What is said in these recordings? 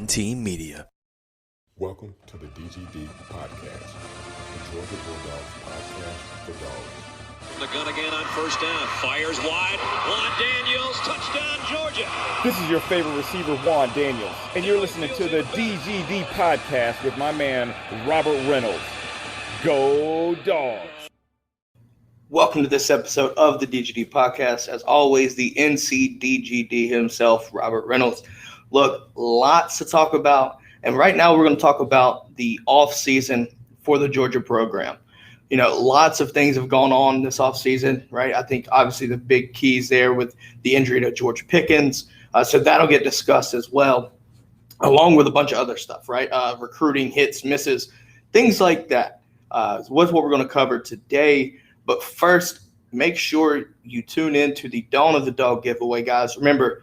Team Media. Welcome to the DGD Podcast, the Georgia Bulldogs podcast for dogs. The gun again on first down. Fires wide. Juan Daniels, touchdown, Georgia. This is your favorite receiver, Juan Daniels, and you're listening to the DGD Podcast with my man, Robert Reynolds. Go Dogs! Welcome to this episode of the DGD Podcast. As always, the NCDGD himself, Robert Reynolds. Look, lots to talk about, and right now we're going to talk about the offseason for the Georgia program. You know, lots of things have gone on this offseason, right? I think obviously the big keys there with the injury to George Pickens, so that'll get discussed as well, along with a bunch of other stuff, right? Recruiting, hits, misses, things like that. What's what we're going to cover today. But first, make sure you tune in to the Dawn of the Dog giveaway, guys. Remember,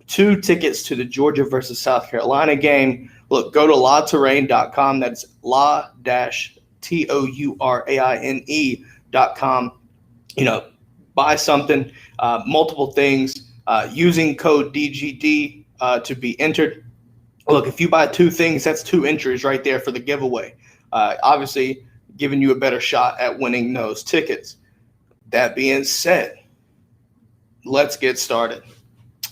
2 tickets to the Georgia versus South Carolina game. Look, go to latouraine.com. That's la-touraine.com. You know, buy something, multiple things, using code DGD to be entered. Look, if you buy 2 things, that's 2 entries right there for the giveaway. Obviously, giving you a better shot at winning those tickets. That being said, let's get started.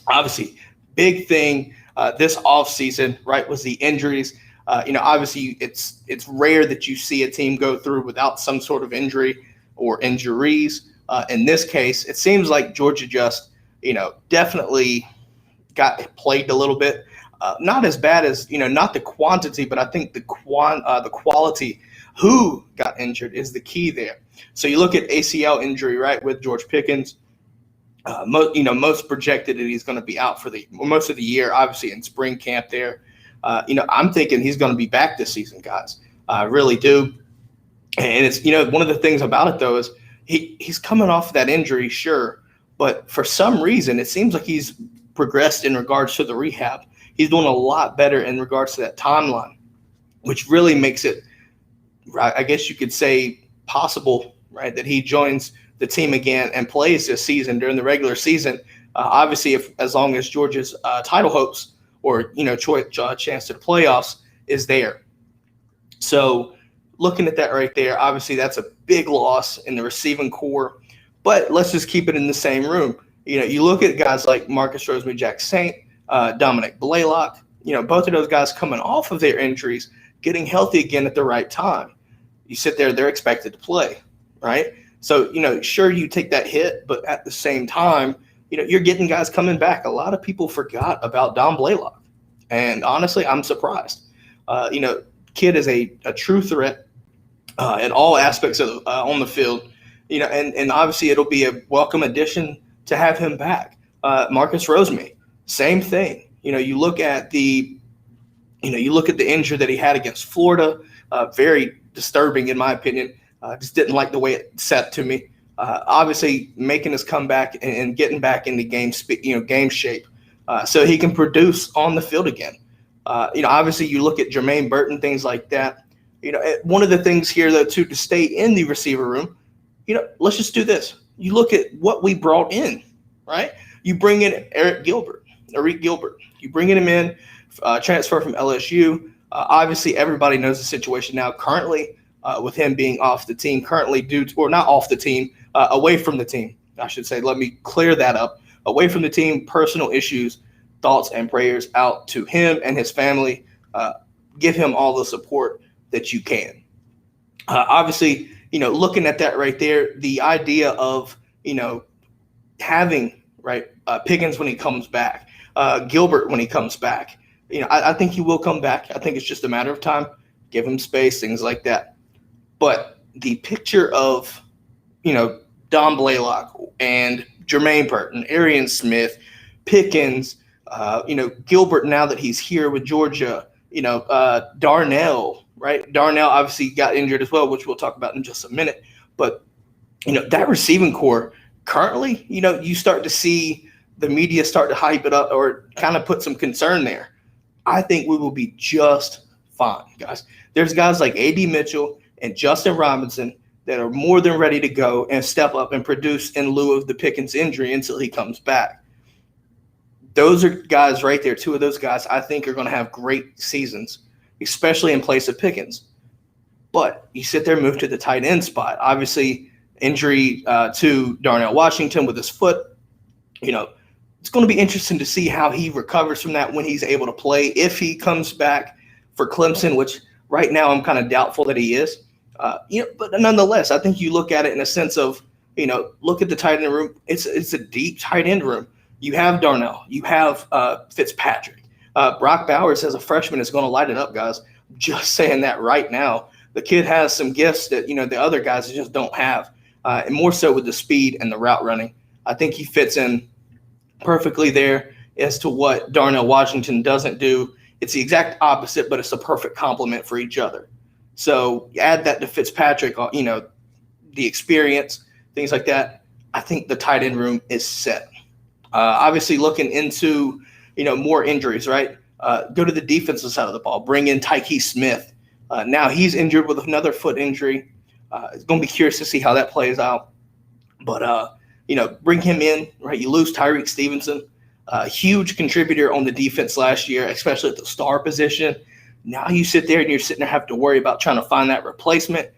Obviously, big thing this offseason, right, was the injuries. Obviously, it's rare that you see a team go through without some sort of injury or injuries. In this case, it seems like Georgia just, definitely got plagued a little bit. Not as bad as, not the quantity, but I think the quality. Who got injured is the key there. So you look at ACL injury, right, with George Pickens. Most projected that he's going to be out for most of the year, obviously in spring camp there. I'm thinking he's going to be back this season, guys. I really do. And it's, one of the things about it, though, is he's coming off of that injury, sure. But for some reason, it seems like he's progressed in regards to the rehab. He's doing a lot better in regards to that timeline, which really makes it, I guess you could say, possible, right, that he joins the team again and plays this season during the regular season. Obviously, as long as Georgia's title hopes or chance to the playoffs is there. So looking at that right there, obviously that's a big loss in the receiving core. But let's just keep it in the same room. You look at guys like Marcus Rosemary-Jack-Saint, Dominic Blaylock. Both of those guys coming off of their injuries, getting healthy again at the right time. You sit there, they're expected to play, right? So, sure, you take that hit, but at the same time, you're getting guys coming back. A lot of people forgot about Dom Blaylock. And honestly, I'm surprised. Kid is a true threat in all aspects of on the field. And obviously it'll be a welcome addition to have him back. Marcus Rosemary, same thing. You look at the injury that he had against Florida, very disturbing in my opinion. Just didn't like the way it set to me. Obviously, making his comeback and getting back into game shape, so he can produce on the field again. Obviously, you look at Jermaine Burton, things like that. One of the things here, though, to stay in the receiver room, let's just do this. You look at what we brought in, right? You bring in Eric Gilbert. You bring him in, transfer from LSU. Obviously, everybody knows the situation now currently with him being off the team, not off the team, away from the team, I should say. Let me clear that up. Away from the team, personal issues, thoughts and prayers out to him and his family. Give him all the support that you can. Obviously, looking at that right there, the idea of, having, right, Pickens when he comes back, Gilbert when he comes back, I think he will come back. I think it's just a matter of time. Give him space, things like that. But the picture of, Dom Blaylock and Jermaine Burton, Arian Smith, Pickens, Gilbert now that he's here with Georgia, Darnell, right? Darnell obviously got injured as well, which we'll talk about in just a minute. But, that receiving core currently, you start to see the media start to hype it up or kind of put some concern there. I think we will be just fine, guys. There's guys like A.D. Mitchell and Justin Robinson that are more than ready to go and step up and produce in lieu of the Pickens injury until he comes back. Those are guys right there. Two of those guys I think are going to have great seasons, especially in place of Pickens. But you sit there and move to the tight end spot. Obviously, injury to Darnell Washington with his foot. It's going to be interesting to see how he recovers from that when he's able to play. If he comes back for Clemson, which right now I'm kind of doubtful that he is. But nonetheless, I think you look at it in a sense of, look at the tight end room. It's a deep tight end room. You have Darnell. You have Fitzpatrick. Brock Bowers as a freshman is going to light it up, guys. Just saying that right now. The kid has some gifts that, the other guys just don't have, and more so with the speed and the route running. I think he fits in perfectly there as to what Darnell Washington doesn't do. It's the exact opposite, but it's a perfect complement for each other. So you add that to Fitzpatrick, the experience, things like that. I think the tight end room is set. Obviously looking into, more injuries, right? Go to the defensive side of the ball. Bring in Tyke Smith. Now he's injured with another foot injury. It's going to be curious to see how that plays out. But, bring him in, right? You lose Tyreek Stevenson, a huge contributor on the defense last year, especially at the star position. Now you sit there and you're sitting there have to worry about trying to find that replacement.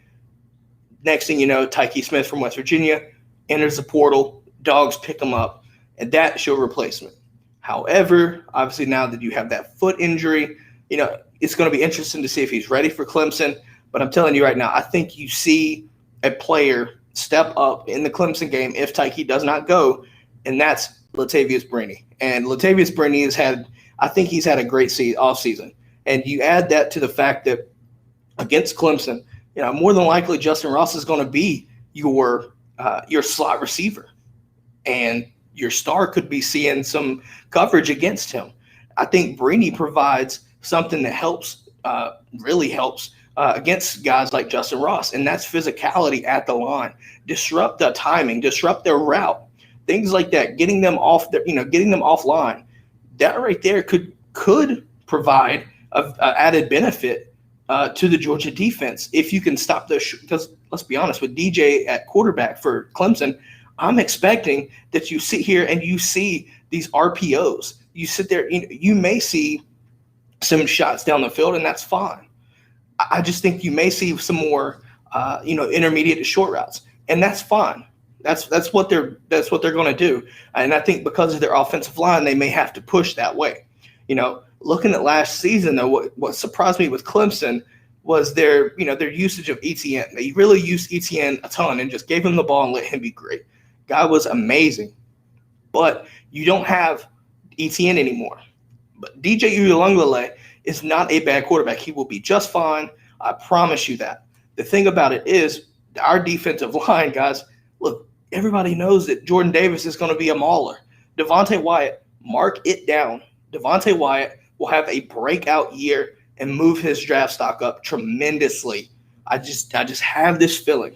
Next thing you know, Tyke Smith from West Virginia enters the portal. Dogs pick him up, and that's your replacement. However, obviously now that you have that foot injury, it's going to be interesting to see if he's ready for Clemson. But I'm telling you right now, I think you see a player step up in the Clemson game if Tyke does not go, and that's Latavius Brini. And Latavius Brini he's had a great offseason. And you add that to the fact that against Clemson, more than likely Justin Ross is going to be your slot receiver, and your star could be seeing some coverage against him. I think Brini provides something that really helps against guys like Justin Ross, and that's physicality at the line. Disrupt the timing, disrupt their route, things like that. Getting them offline. That right there could provide an added benefit to the Georgia defense if you can stop those. Because let's be honest, with DJ at quarterback for Clemson, I'm expecting that you sit here and you see these RPOs. You sit there, you may see some shots down the field, and that's fine. I just think you may see some more, intermediate to short routes, and that's fine. That's what they're going to do. And I think because of their offensive line, they may have to push that way. Looking at last season, though, what surprised me with Clemson was their usage of ETN. They really used ETN a ton and just gave him the ball and let him be great. Guy was amazing, but you don't have ETN anymore. But DJ Uiagalelei is not a bad quarterback. He will be just fine. I promise you that. The thing about it is our defensive line, guys, look, everybody knows that Jordan Davis is going to be a mauler. Devontae Wyatt, mark it down. Devontae Wyatt will have a breakout year and move his draft stock up tremendously. I just have this feeling.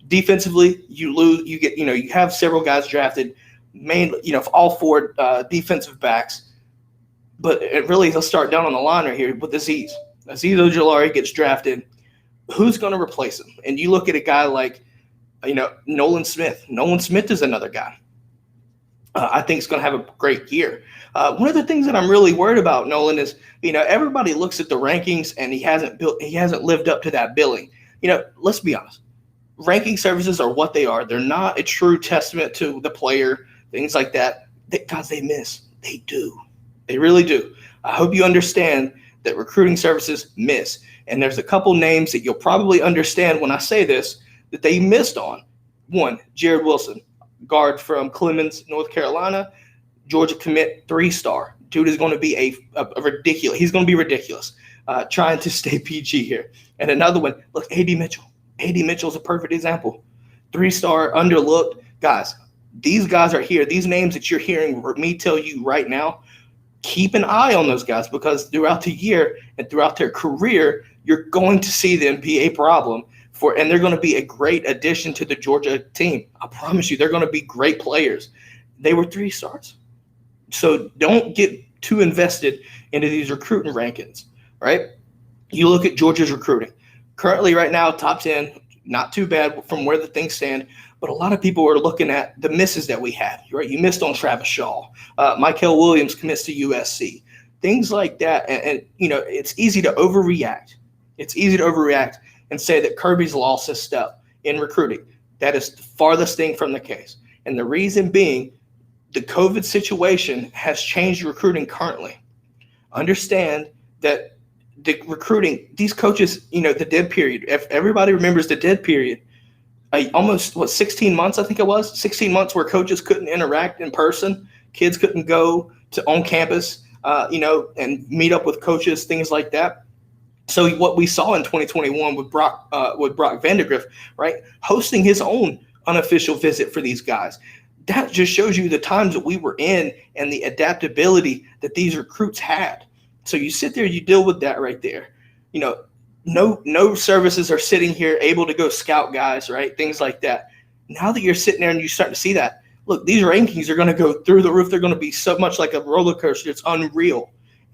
Defensively, you have several guys drafted, mainly, all four defensive backs. But it really, he'll start down on the line right here with Azeez. Azeez Ojulari gets drafted. Who's going to replace him? And you look at a guy like, Nolan Smith. Nolan Smith is another guy. I think he's going to have a great year. One of the things that I'm really worried about, Nolan, is, everybody looks at the rankings and he hasn't lived up to that billing. Let's be honest. Ranking services are what they are. They're not a true testament to the player, things like that. Guys, they miss. They do. They really do. I hope you understand that recruiting services miss. And there's a couple names that you'll probably understand when I say this that they missed on. One, Jared Wilson, guard from Clemens, North Carolina, Georgia commit, 3-star. Dude is going to be a ridiculous. He's going to be ridiculous. Trying to stay PG here. And another one, look, A.D. Mitchell. A.D. Mitchell is a perfect example. 3-star, underlooked. Guys, these guys are here. These names that you're hearing me tell you right now, keep an eye on those guys, because throughout the year and throughout their career, you're going to see them be a problem and they're going to be a great addition to the Georgia team. I promise you, they're going to be great players. They were 3-stars. So don't get too invested into these recruiting rankings, right? You look at Georgia's recruiting. Currently right now, top 10, not too bad from where the things stand, But a lot of people are looking at the misses that we had, right? You missed on Travis Shaw. Michael Williams commits to USC. Things like that. And, it's easy to overreact. It's easy to overreact and say that Kirby's lost his step in recruiting. That is the farthest thing from the case. And the reason being, the COVID situation has changed recruiting currently. Understand that the recruiting, these coaches, the dead period, if everybody remembers the dead period, almost 16 months, I think it was 16 months where coaches couldn't interact in person. Kids couldn't go to on campus, and meet up with coaches, things like that. So what we saw in 2021 with Brock Vandegrift, right, hosting his own unofficial visit for these guys. That just shows you the times that we were in and the adaptability that these recruits had. So you sit there, you deal with that right there. No services are sitting here able to go scout guys, right? Things like that. Now that you're sitting there and you start to see that, look, these rankings are going to go through the roof. They're going to be so much like a roller coaster. It's unreal.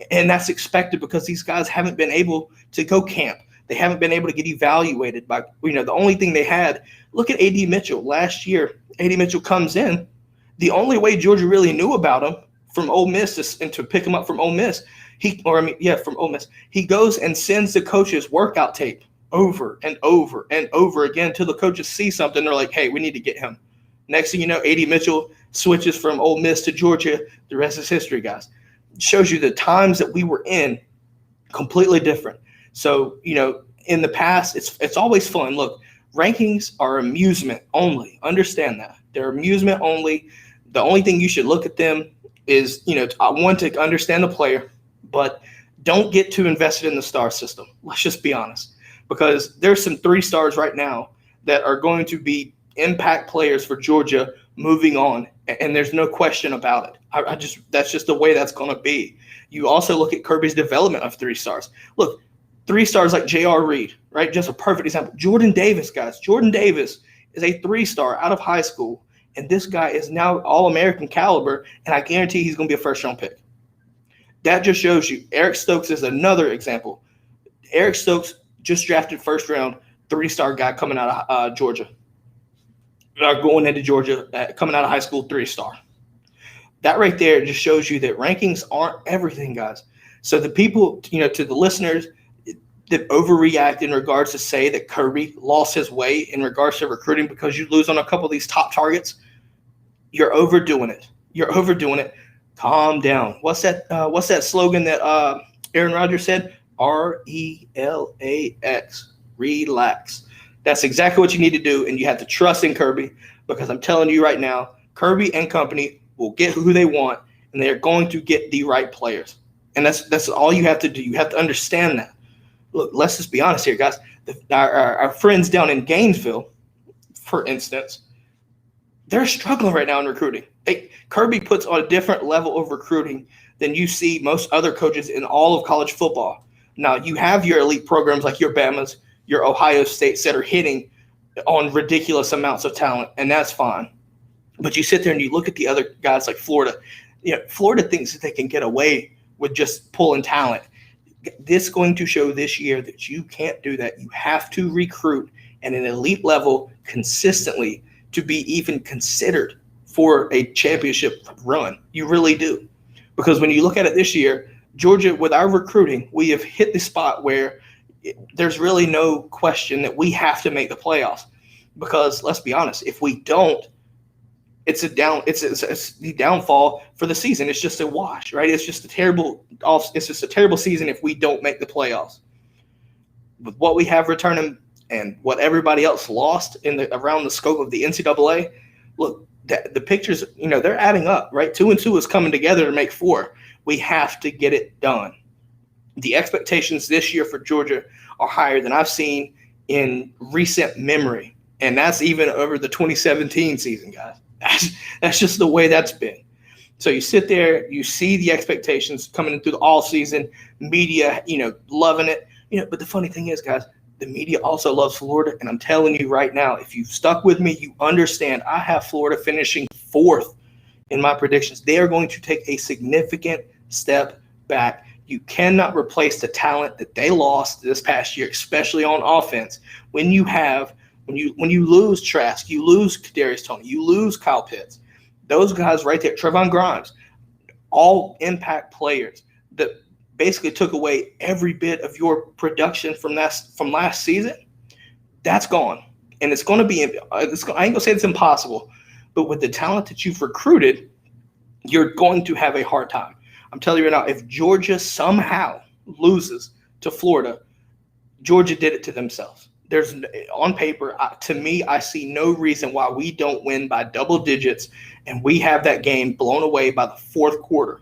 And that's expected because these guys haven't been able to go camp. They haven't been able to get evaluated by, the only thing they had. Look at A.D. Mitchell. Last year, A.D. Mitchell comes in. The only way Georgia really knew about him from Ole Miss and to pick him up from Ole Miss, from Ole Miss, he goes and sends the coaches workout tape over and over and over again until the coaches see something. They're like, hey, we need to get him. Next thing you know, A.D. Mitchell switches from Ole Miss to Georgia. The rest is history, guys. It shows you the times that we were in completely different. So, in the past, it's always fun. Look, rankings are amusement only. Understand that. They're amusement only. The only thing you should look at them is, one, to understand the player, but don't get too invested in the star system. Let's just be honest, because there's some 3 stars right now that are going to be impact players for Georgia moving on, and there's no question about it. That's just the way that's going to be. You also look at Kirby's development of 3 stars. Look, 3 stars like J.R. Reed, right? Just a perfect example. Jordan Davis, guys. Jordan Davis is a 3-star out of high school, and this guy is now All-American caliber, and I guarantee he's going to be a first-round pick. That just shows you. Eric Stokes is another example. Eric Stokes just drafted first-round, 3-star guy coming out of Georgia. Going into Georgia, coming out of high school, 3-star. That right there just shows you that rankings aren't everything, guys. So the people, to the listeners that overreact in regards to say that Kirby lost his way in regards to recruiting because you lose on a couple of these top targets, you're overdoing it. You're overdoing it. Calm down. What's that slogan that Aaron Rodgers said? RELAX. Relax. That's exactly what you need to do, and you have to trust in Kirby, because I'm telling you right now, Kirby and company will get who they want, and they're going to get the right players. And that's all you have to do. You have to understand that. Look, let's just be honest here, guys. Our friends down in Gainesville, for instance, they're struggling right now in recruiting. Kirby puts on a different level of recruiting than you see most other coaches in all of college football. Now, you have your elite programs like your Bamas, your Ohio States that are hitting on ridiculous amounts of talent, and that's fine. But you sit there and you look at the other guys like Florida. Florida thinks that they can get away with just pulling talent. This is going to show this year that you can't do that. You have to recruit at an elite level consistently to be even considered for a championship run. You really do. Because when you look at it this year, Georgia, with our recruiting, we have hit the spot where there's really no question that we have to make the playoffs. Because let's be honest, if we don't, it's the downfall for the season. It's just a wash, right? It's just a terrible season if we don't make the playoffs. With what we have returning and what everybody else lost around the scope of the NCAA, look, the pictures, they're adding up, right? 2 and 2 is coming together to make 4. We have to get it done. The expectations this year for Georgia are higher than I've seen in recent memory. And that's even over the 2017 season, guys. That's just the way that's been. So you sit there, you see the expectations coming in through the all season, media, loving it. But the funny thing is, guys, the media also loves Florida. And I'm telling you right now, if you've stuck with me, you understand I have Florida finishing 4th in my predictions. They are going to take a significant step back. You cannot replace the talent that they lost this past year, especially on offense, when you have When you lose Trask, you lose Kadarius Toney, you lose Kyle Pitts. Those guys right there, Trevon Grimes, all impact players that basically took away every bit of your production from last season. That's gone. And it's going to be – I ain't going to say it's impossible, but with the talent that you've recruited, you're going to have a hard time. I'm telling you right now, if Georgia somehow loses to Florida, Georgia did it to themselves. There's on paper, to me, I see no reason why we don't win by double digits and we have that game blown away by the fourth quarter,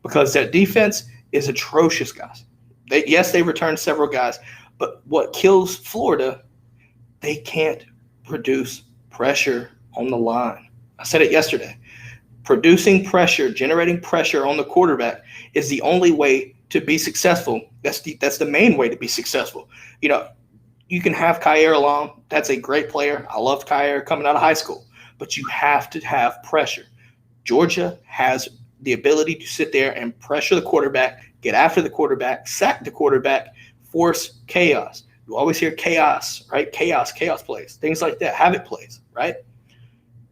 because that defense is atrocious, guys. They returned several guys, but what kills Florida, they can't produce pressure on the line. I said it yesterday. Producing pressure, generating pressure on the quarterback is the only way to be successful. That's the main way to be successful. You can have Kyer along. That's a great player. I loved Kyer coming out of high school. But you have to have pressure. Georgia has the ability to sit there and pressure the quarterback, get after the quarterback, sack the quarterback, force chaos. You always hear chaos, right? Chaos plays, things like that, havoc plays, right?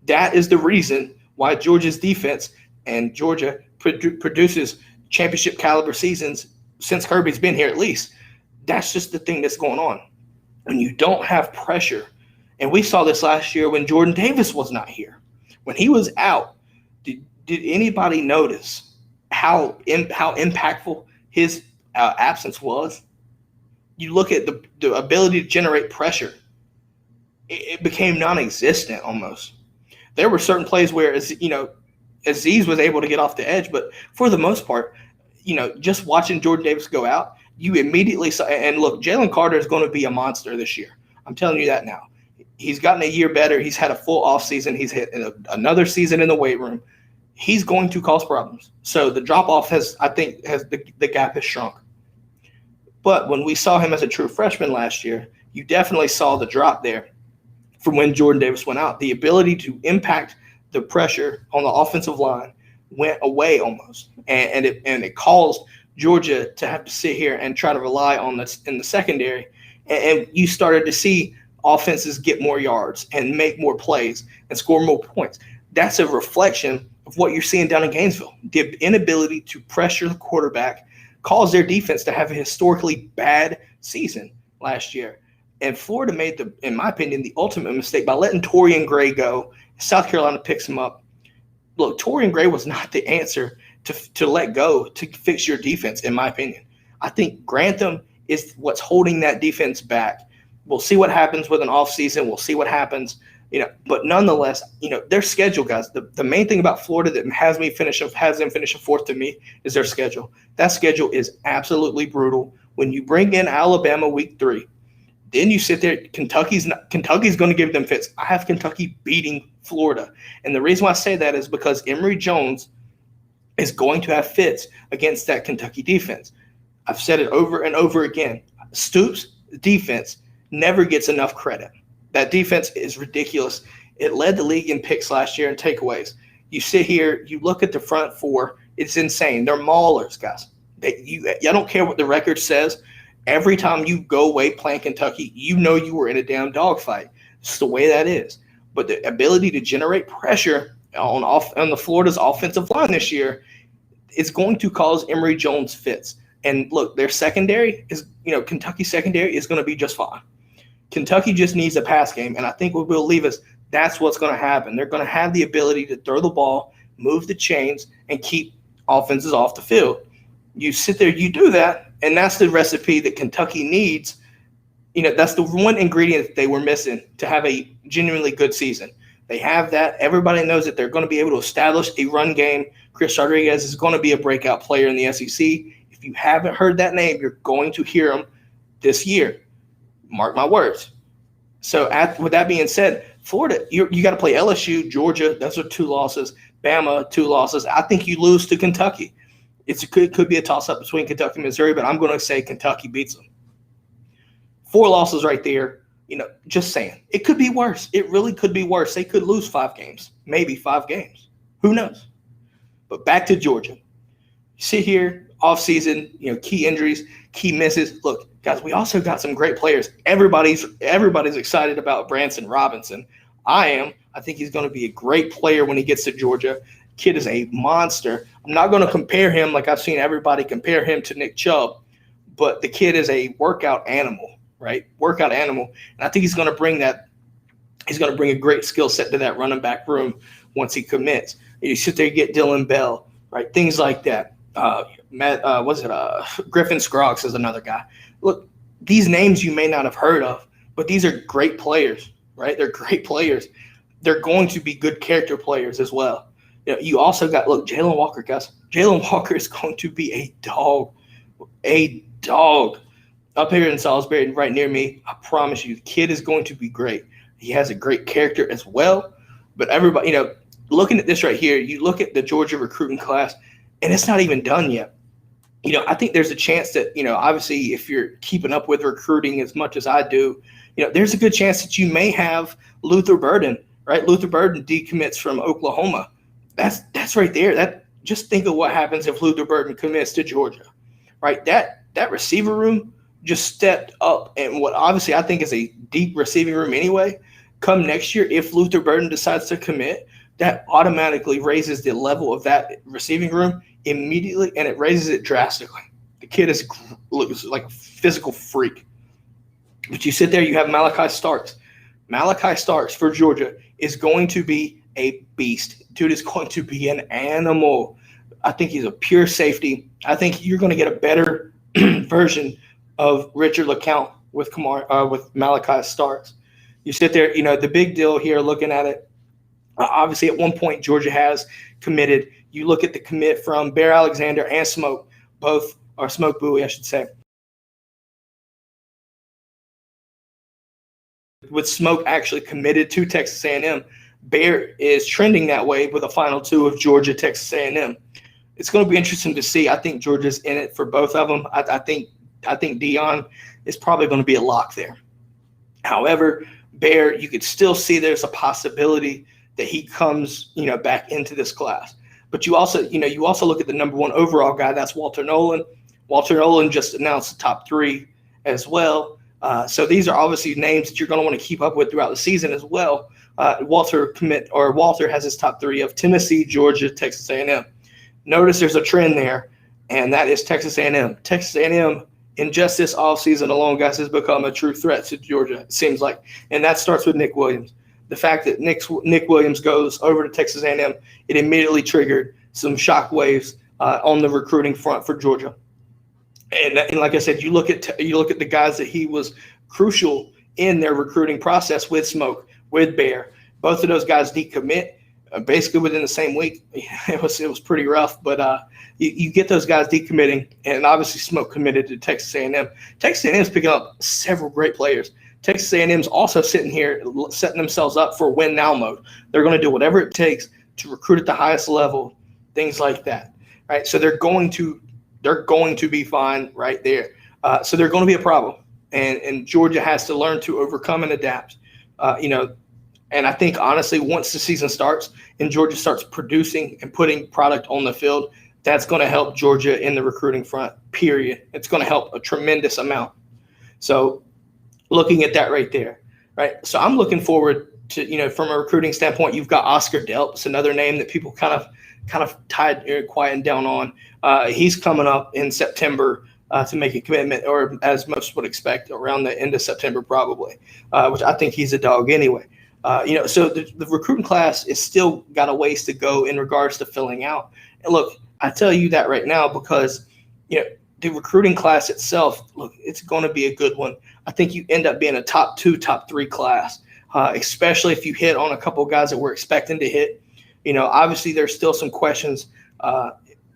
That is the reason why Georgia's defense and Georgia produces championship caliber seasons since Kirby's been here at least. That's just the thing that's going on. When you don't have pressure, and we saw this last year when Jordan Davis was not here. When he was out, did anybody notice how impactful his absence was? You look at the ability to generate pressure. It became non-existent almost. There were certain plays where, Aziz was able to get off the edge, but for the most part, just watching Jordan Davis go out, you immediately saw – and look, Jalen Carter is going to be a monster this year. I'm telling you that now. He's gotten a year better. He's had a full offseason. He's hit another season in the weight room. He's going to cause problems. So the drop-off the gap has shrunk. But when we saw him as a true freshman last year, you definitely saw the drop there from when Jordan Davis went out. The ability to impact the pressure on the offensive line went away almost. And it caused Georgia to have to sit here and try to rely on this in the secondary. And you started to see offenses get more yards and make more plays and score more points. That's a reflection of what you're seeing down in Gainesville. The inability to pressure the quarterback caused their defense to have a historically bad season last year. And Florida made, in my opinion, the ultimate mistake by letting Torian Gray go. South Carolina picks him up. Look, Torian Gray was not the answer to let go to fix your defense, in my opinion. I think Grantham is what's holding that defense back. We'll see what happens with an offseason. We'll see what happens, But nonetheless, their schedule, guys. The main thing about Florida that has them finishing fourth to me is their schedule. That schedule is absolutely brutal. When you bring in Alabama week 3, then you sit there. Kentucky's going to give them fits. I have Kentucky beating Florida, and the reason why I say that is because Emory Jones is going to have fits against that Kentucky defense. I've said it over and over again. Stoops' defense never gets enough credit. That defense is ridiculous. It led the league in picks last year and takeaways. You sit here, you look at the front four, it's insane. They're maulers, guys. I don't care what the record says. Every time you go away playing Kentucky, you were in a damn dogfight. It's the way that is. But the ability to generate pressure on the Florida's offensive line this year is going to cause Emory Jones fits. And look, their secondary is, Kentucky's secondary is going to be just fine. Kentucky just needs a pass game, and I think what will leave us, that's what's going to happen. They're going to have the ability to throw the ball, move the chains, and keep offenses off the field. You sit there, you do that, and that's the recipe that Kentucky needs. That's the one ingredient that they were missing to have a genuinely good season. They have that. Everybody knows that they're going to be able to establish a run game. Chris Rodriguez is going to be a breakout player in the SEC. If you haven't heard that name, you're going to hear him this year. Mark my words. So with that being said, Florida, you got to play LSU, Georgia. Those are 2 losses. Bama, 2 losses. I think you lose to Kentucky. It could be a toss-up between Kentucky and Missouri, but I'm going to say Kentucky beats them. 4 losses right there. Just saying. It could be worse. It really could be worse. They could lose 5 games, maybe 5 games. Who knows? But back to Georgia. You sit here, offseason, key injuries, key misses. Look, guys, we also got some great players. Everybody's excited about Branson Robinson. I am. I think he's going to be a great player when he gets to Georgia. Kid is a monster. I'm not going to compare him like I've seen everybody compare him to Nick Chubb, but the kid is a workout animal, right? Workout animal. And I think he's going to bring that. He's going to bring a great skill set to that running back room once he commits. You sit there, you get Dylan Bell, right? Things like that. Griffin Scroggs is another guy. Look, these names you may not have heard of, but these are great players, right? They're great players. They're going to be good character players as well. You also got, look, Jalen Walker, guys. Jalen Walker is going to be a dog up here in Salisbury, right near me. I promise you, the kid is going to be great. He has a great character as well. But everybody, looking at this right here, you look at the Georgia recruiting class, and it's not even done yet. I think there's a chance that, obviously if you're keeping up with recruiting as much as I do, there's a good chance that you may have Luther Burden, right? Luther Burden decommits from Oklahoma. That's right there. Just think of what happens if Luther Burden commits to Georgia, right? That receiver room just stepped up, and what obviously I think is a deep receiving room anyway. Come next year, if Luther Burden decides to commit, that automatically raises the level of that receiving room immediately, and it raises it drastically. The kid looks like a physical freak. But you sit there, you have Malachi Starks. Malachi Starks for Georgia is going to be a beast. Dude is going to be an animal. I think he's a pure safety. I think you're going to get a better version of Richard LeCount with Malachi Starks. You sit there, the big deal here looking at it, obviously at one point Georgia has committed. You look at the commit from Bear Alexander and Smoke, both are Smoke Bowie, I should say. With Smoke actually committed to Texas A&M, Bear is trending that way with a final two of Georgia, Texas A&M. It's going to be interesting to see. I think Georgia's in it for both of them. I think Deion is probably going to be a lock there. However, Bear, you could still see there's a possibility that he comes, back into this class. But you also look at the number one overall guy. That's Walter Nolan. Walter Nolan just announced the top three as well. So these are obviously names that you're going to want to keep up with throughout the season as well. Walter has his top three of Tennessee, Georgia, Texas A&M. Notice there's a trend there, and that is Texas A&M. Texas A&M in just this offseason alone, guys, has become a true threat to Georgia, it seems like. And that starts with Nick Williams. The fact that Nick Williams goes over to Texas A&M, it immediately triggered some shockwaves on the recruiting front for Georgia. And like I said, you look at the guys that he was crucial in their recruiting process with Smoke, with Bear. Both of those guys decommit basically within the same week. It was pretty rough, but you get those guys decommitting, and obviously Smoke committed to Texas A&M. Texas A&M is picking up several great players. Texas A&M is also setting themselves up for win now mode. They're going to do whatever it takes to recruit at the highest level, things like that, right? So they're going to be fine right there. So they're going to be a problem, and Georgia has to learn to overcome and adapt. And I think honestly, once the season starts and Georgia starts producing and putting product on the field, that's going to help Georgia in the recruiting front. Period. It's going to help a tremendous amount. So looking at that right there, right? So I'm looking forward to, from a recruiting standpoint, you've got Oscar Delp. It's another name that people kind of quieting down on. He's coming up in September to make a commitment, or as most would expect, around the end of September probably, which I think he's a dog anyway. So the recruiting class is still got a ways to go in regards to filling out. And look, I tell you that right now because, the recruiting class itself, look, it's going to be a good one. I think you end up being a top 2, top 3 class, especially if you hit on a couple of guys that we're expecting to hit. Obviously there's still some questions,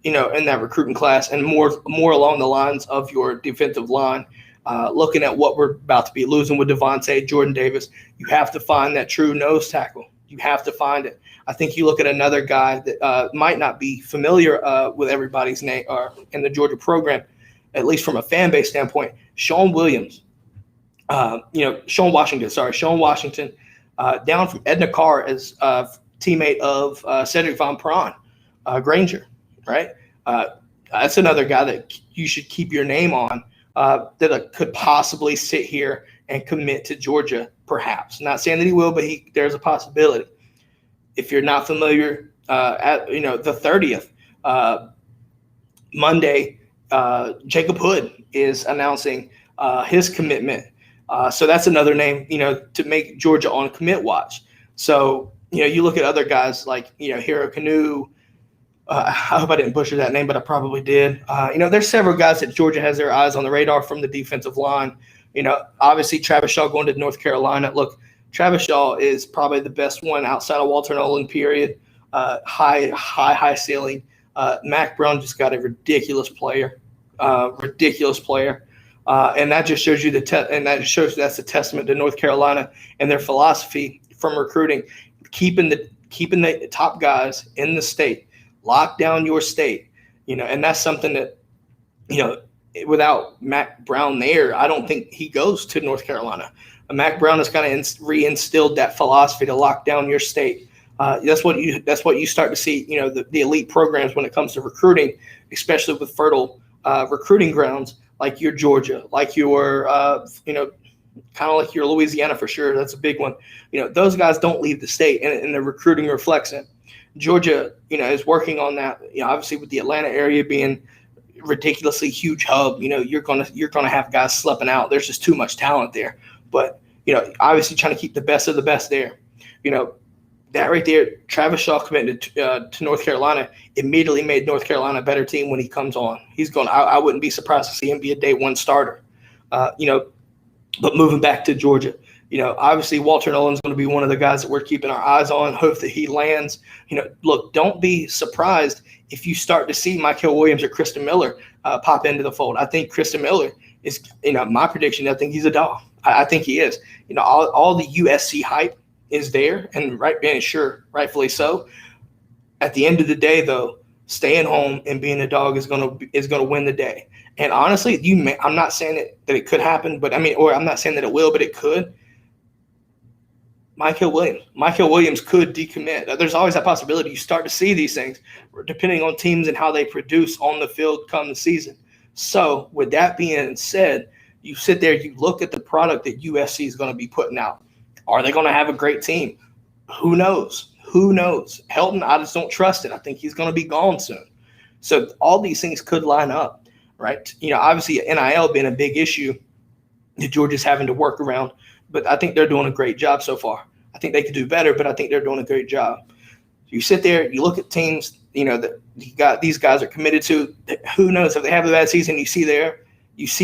in that recruiting class, and more along the lines of your defensive line. Looking at what we're about to be losing with Devontae, Jordan Davis, you have to find that true nose tackle. You have to find it. I think you look at another guy that might not be familiar with everybody's name or in the Georgia program, at least from a fan base standpoint, Sean Washington, down from Edna Carr as a teammate of Cedric Von Prawn, Granger, right? That's another guy that you should keep your name on that could possibly sit here and commit to Georgia, perhaps. Not saying that he will, but there's a possibility. If you're not familiar, the 30th, Monday, Jacob Hood is announcing his commitment. So that's another name, to make Georgia on commit watch. So, you look at other guys like, Hero Canoe. I hope I didn't butcher that name, but I probably did. There's several guys that Georgia has their eyes on the radar from the defensive line. Obviously Travis Shaw going to North Carolina. Look, Travis Shaw is probably the best one outside of Walter Nolan, period. High ceiling. Mac Brown just got a ridiculous player. And that just shows you that's a testament to North Carolina and their philosophy from recruiting, keeping the top guys in the state, lock down your state, and that's something that, without Mac Brown there, I don't think he goes to North Carolina. Mac Brown has kind of reinstilled that philosophy to lock down your state. That's what you start to see, the elite programs when it comes to recruiting, especially with fertile recruiting grounds like your Georgia, like your, kind of like your Louisiana for sure. That's a big one. Those guys don't leave the state, and the recruiting reflects it. Georgia, is working on that. Obviously with the Atlanta area being ridiculously huge hub, you're gonna have guys slipping out. There's just too much talent there. But obviously trying to keep the best of the best there. That right there, Travis Shaw committed to North Carolina, immediately made North Carolina a better team when he comes on. I wouldn't be surprised to see him be a day one starter. But moving back to Georgia, obviously Walter Nolan's going to be one of the guys that we're keeping our eyes on. Hope that he lands. Look, don't be surprised if you start to see Michael Williams or Kristen Miller pop into the fold. I think Kristen Miller is, my prediction, I think he's a dog. I think he is. All the USC hype is there, and rightfully so. At the end of the day, though, staying home and being a dog is gonna win the day. And honestly, I'm not saying that it could happen, but I'm not saying that it will, but it could. Michael Williams could decommit. There's always that possibility. You start to see these things depending on teams and how they produce on the field come the season. So with that being said, you sit there, you look at the product that USC is going to be putting out. Are they going to have a great team? Who knows? Helton, I just don't trust it. I think he's going to be gone soon. So all these things could line up, right? Obviously NIL being a big issue that Georgia's having to work around, but I think they're doing a great job so far. I think they could do better, but I think they're doing a great job. You sit there, you look at teams, that these guys are committed to. Who knows if they have a bad season? You see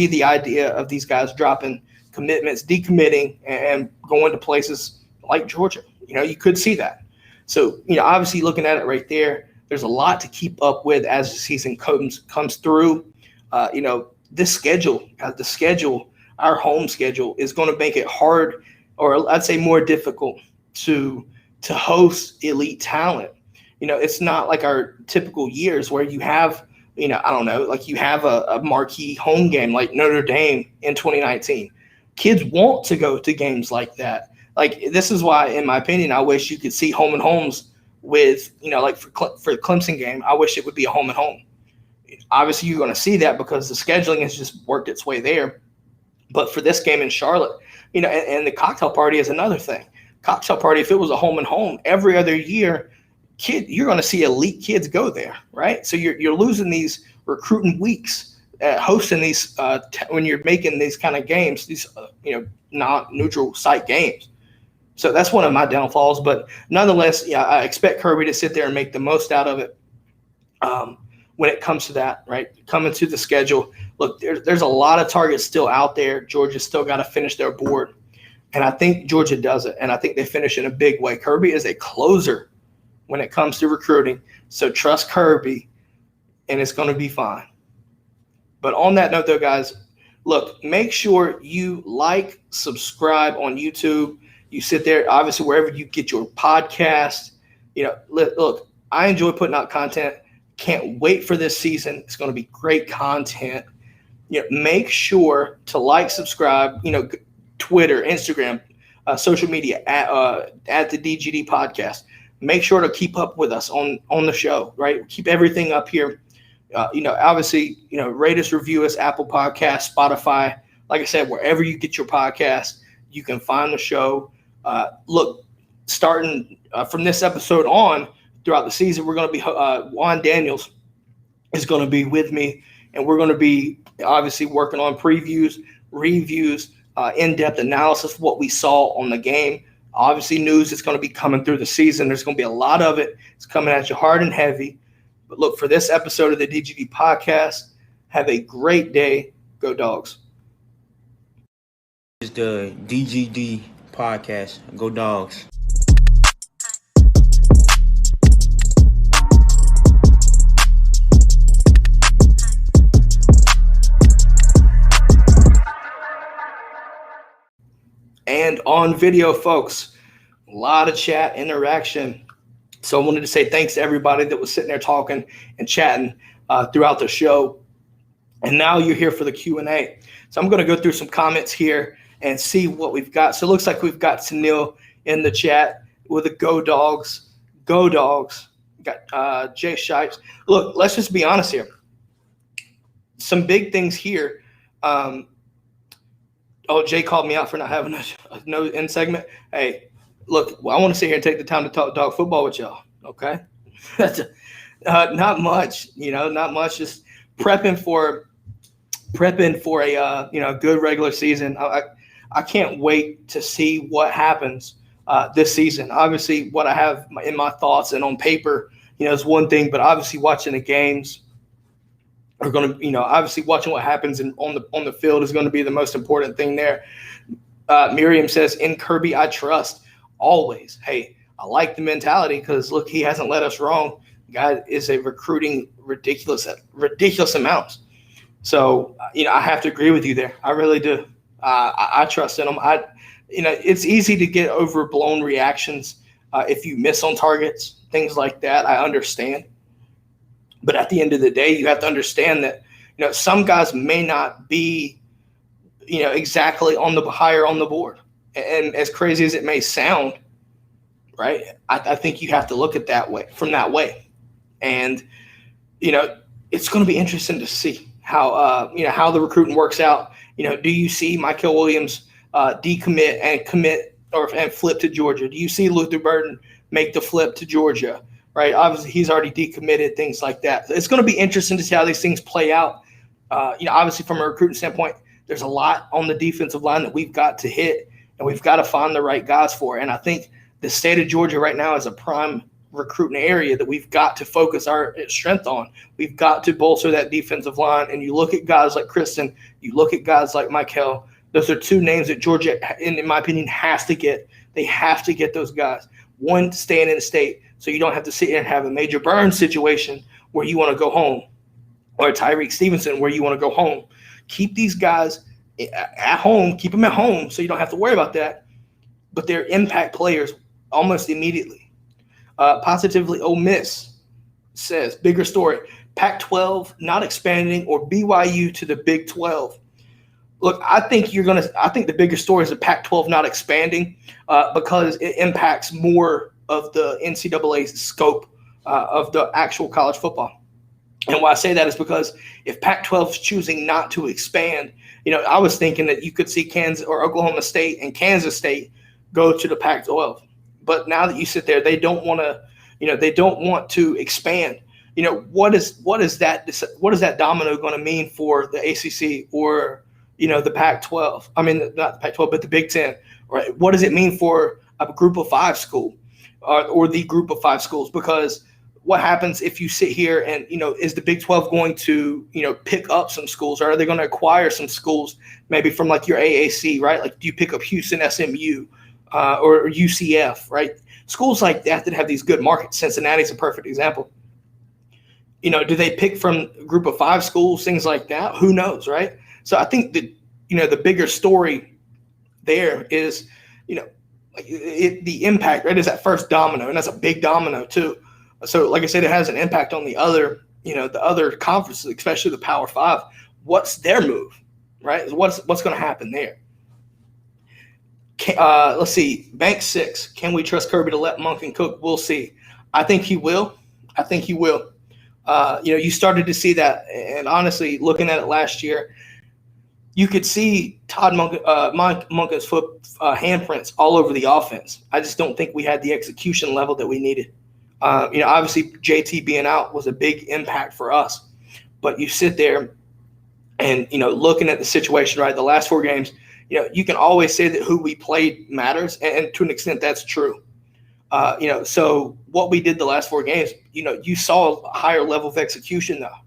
the idea of these guys dropping commitments, decommitting, and going to places like Georgia. You could see that. So, obviously looking at it right there, there's a lot to keep up with as the season comes through. This schedule, our home schedule, is going to make it hard, or I'd say more difficult to host elite talent. It's not like our typical years where you have, you have a marquee home game like Notre Dame in 2019. Kids want to go to games like that. This is why, in my opinion, I wish you could see home and homes with, for the Clemson game, I wish it would be a home and home. Obviously, you're going to see that because the scheduling has just worked its way there. But for this game in Charlotte, and the cocktail party is another thing. Cocktail party, if it was a home and home, every other year, you're going to see elite kids go there, right? So you're losing these recruiting weeks. Hosting these when you're making these kind of games, these not neutral site games. So that's one of my downfalls. But nonetheless, I expect Kirby to sit there and make the most out of it when it comes to that. Right, coming to the schedule. Look, there's a lot of targets still out there. Georgia's still got to finish their board, and I think Georgia does it. And I think they finish in a big way. Kirby is a closer when it comes to recruiting, so trust Kirby, and it's going to be fine. But on that note, though, guys, look, make sure you subscribe on YouTube. You sit there, obviously, wherever you get your podcast. Look, I enjoy putting out content. Can't wait for this season. It's going to be great content. Make sure to subscribe, Twitter, Instagram, social media at the DGD podcast. Make sure to keep up with us on the show, right? Keep everything up here. Obviously, rate us, review us, Apple Podcasts, Spotify. Like I said, wherever you get your podcast, you can find the show. Look, starting from this episode on throughout the season, we're going to be Juan Daniels is going to be with me, and we're going to be obviously working on previews, reviews, in-depth analysis of what we saw on the game. Obviously, news is going to be coming through the season. There's going to be a lot of it. It's coming at you hard and heavy. But look, for this episode of the DGD podcast, have a great day. Go Dogs. It's the DGD podcast. Go Dogs. And on video, folks, a lot of chat interaction. So I wanted to say thanks to everybody that was sitting there talking and chatting throughout the show. And now you're here for the Q&A. So I'm going to go through some comments here and see what we've got. So it looks like we've got Sunil in the chat with a Go Dogs. Go Dogs. Got Jay Shipes. Look, let's just be honest here. Some big things here. Jay called me out for not having a no end segment. Hey, look, I want to sit here and take the time to talk dog football with y'all, okay? Not much, not much. Just prepping for a good regular season. I can't wait to see what happens this season. Obviously, what I have in my thoughts and on paper, is one thing, but obviously watching the games are going to, obviously watching what happens on the field is going to be the most important thing there. Miriam says, in Kirby, I trust always. Hey, I like the mentality because, look, he hasn't let us wrong. The guy is recruiting ridiculous amounts. So, I have to agree with you there. I really do. I trust in him. It's easy to get overblown reactions if you miss on targets, things like that. I understand. But at the end of the day, you have to understand that, some guys may not be, exactly higher on the board. And as crazy as it may sound, right, I think you have to look at from that way. And, it's going to be interesting to see how the recruiting works out. Do you see Michael Williams decommit and commit and flip to Georgia? Do you see Luther Burden make the flip to Georgia? Right, obviously he's already decommitted, things like that. It's going to be interesting to see how these things play out. Obviously from a recruiting standpoint, there's a lot on the defensive line that we've got to hit, and we've got to find the right guys for. And I think the state of Georgia right now is a prime recruiting area that we've got to focus our strength on. We've got to bolster that defensive line. And you look at guys like Kristen, you look at guys like Michael. Those are two names that Georgia, in my opinion, has to get. They have to get those guys. One, staying in the state, so you don't have to sit here and have a Major Burns situation where you want to go home, or Tyreek Stevenson where you want to go home. Keep these guys at home, keep them at home so you don't have to worry about that. But they're impact players almost immediately. Positively Ole Miss says, bigger story, Pac-12 not expanding or BYU to the Big 12. Look, I think the bigger story is the Pac-12 not expanding because it impacts more of the NCAA's scope of the actual college football. And why I say that is because if Pac-12 is choosing not to expand, I was thinking that you could see Kansas or Oklahoma State and Kansas State go to the Pac-12. But now that you sit there, they don't want to expand. What is that domino going to mean for the ACC or the Pac-12? I mean, not the Pac-12, but the Big Ten, right? What does it mean for a group of five school or the group of five schools? Because what happens if you sit here and, is the Big 12 going to, pick up some schools, or are they going to acquire some schools maybe from like your AAC, right? Like, do you pick up Houston, SMU, or UCF, right? Schools like that have these good markets. Cincinnati's a perfect example. Do they pick from a group of five schools, things like that? Who knows, right? So I think that, the bigger story there is, the impact, right, is that first domino, and that's a big domino too. So like I said, it has an impact on the other conferences, especially the Power Five. What's their move, right? What's going to happen there? Let's see. Bank 6. Can we trust Kirby to let Monken cook? We'll see. I think he will. You started to see that. And honestly, looking at it last year, you could see Todd Monken's foot handprints all over the offense. I just don't think we had the execution level that we needed. Obviously JT being out was a big impact for us. But you sit there and, looking at the situation, right, the last 4 games, you can always say that who we played matters. And to an extent, that's true. So what we did the last 4 games, you saw a higher level of execution though.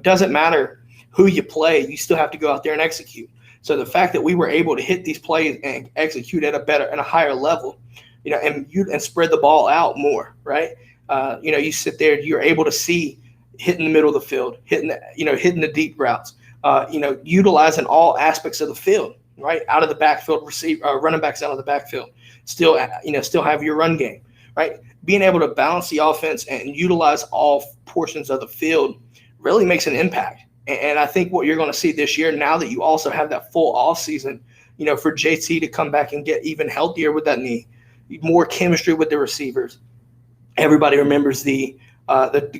Doesn't matter who you play, you still have to go out there and execute. So the fact that we were able to hit these plays and execute at a higher level, and spread the ball out more, right? You sit there, you're able to see hitting the middle of the field, hitting the deep routes, utilizing all aspects of the field, right? Out of the backfield, running backs out of the backfield, still have your run game, right? Being able to balance the offense and utilize all portions of the field really makes an impact. And I think what you're going to see this year, now that you also have that full offseason, for JT to come back and get even healthier with that knee, more chemistry with the receivers. Everybody remembers the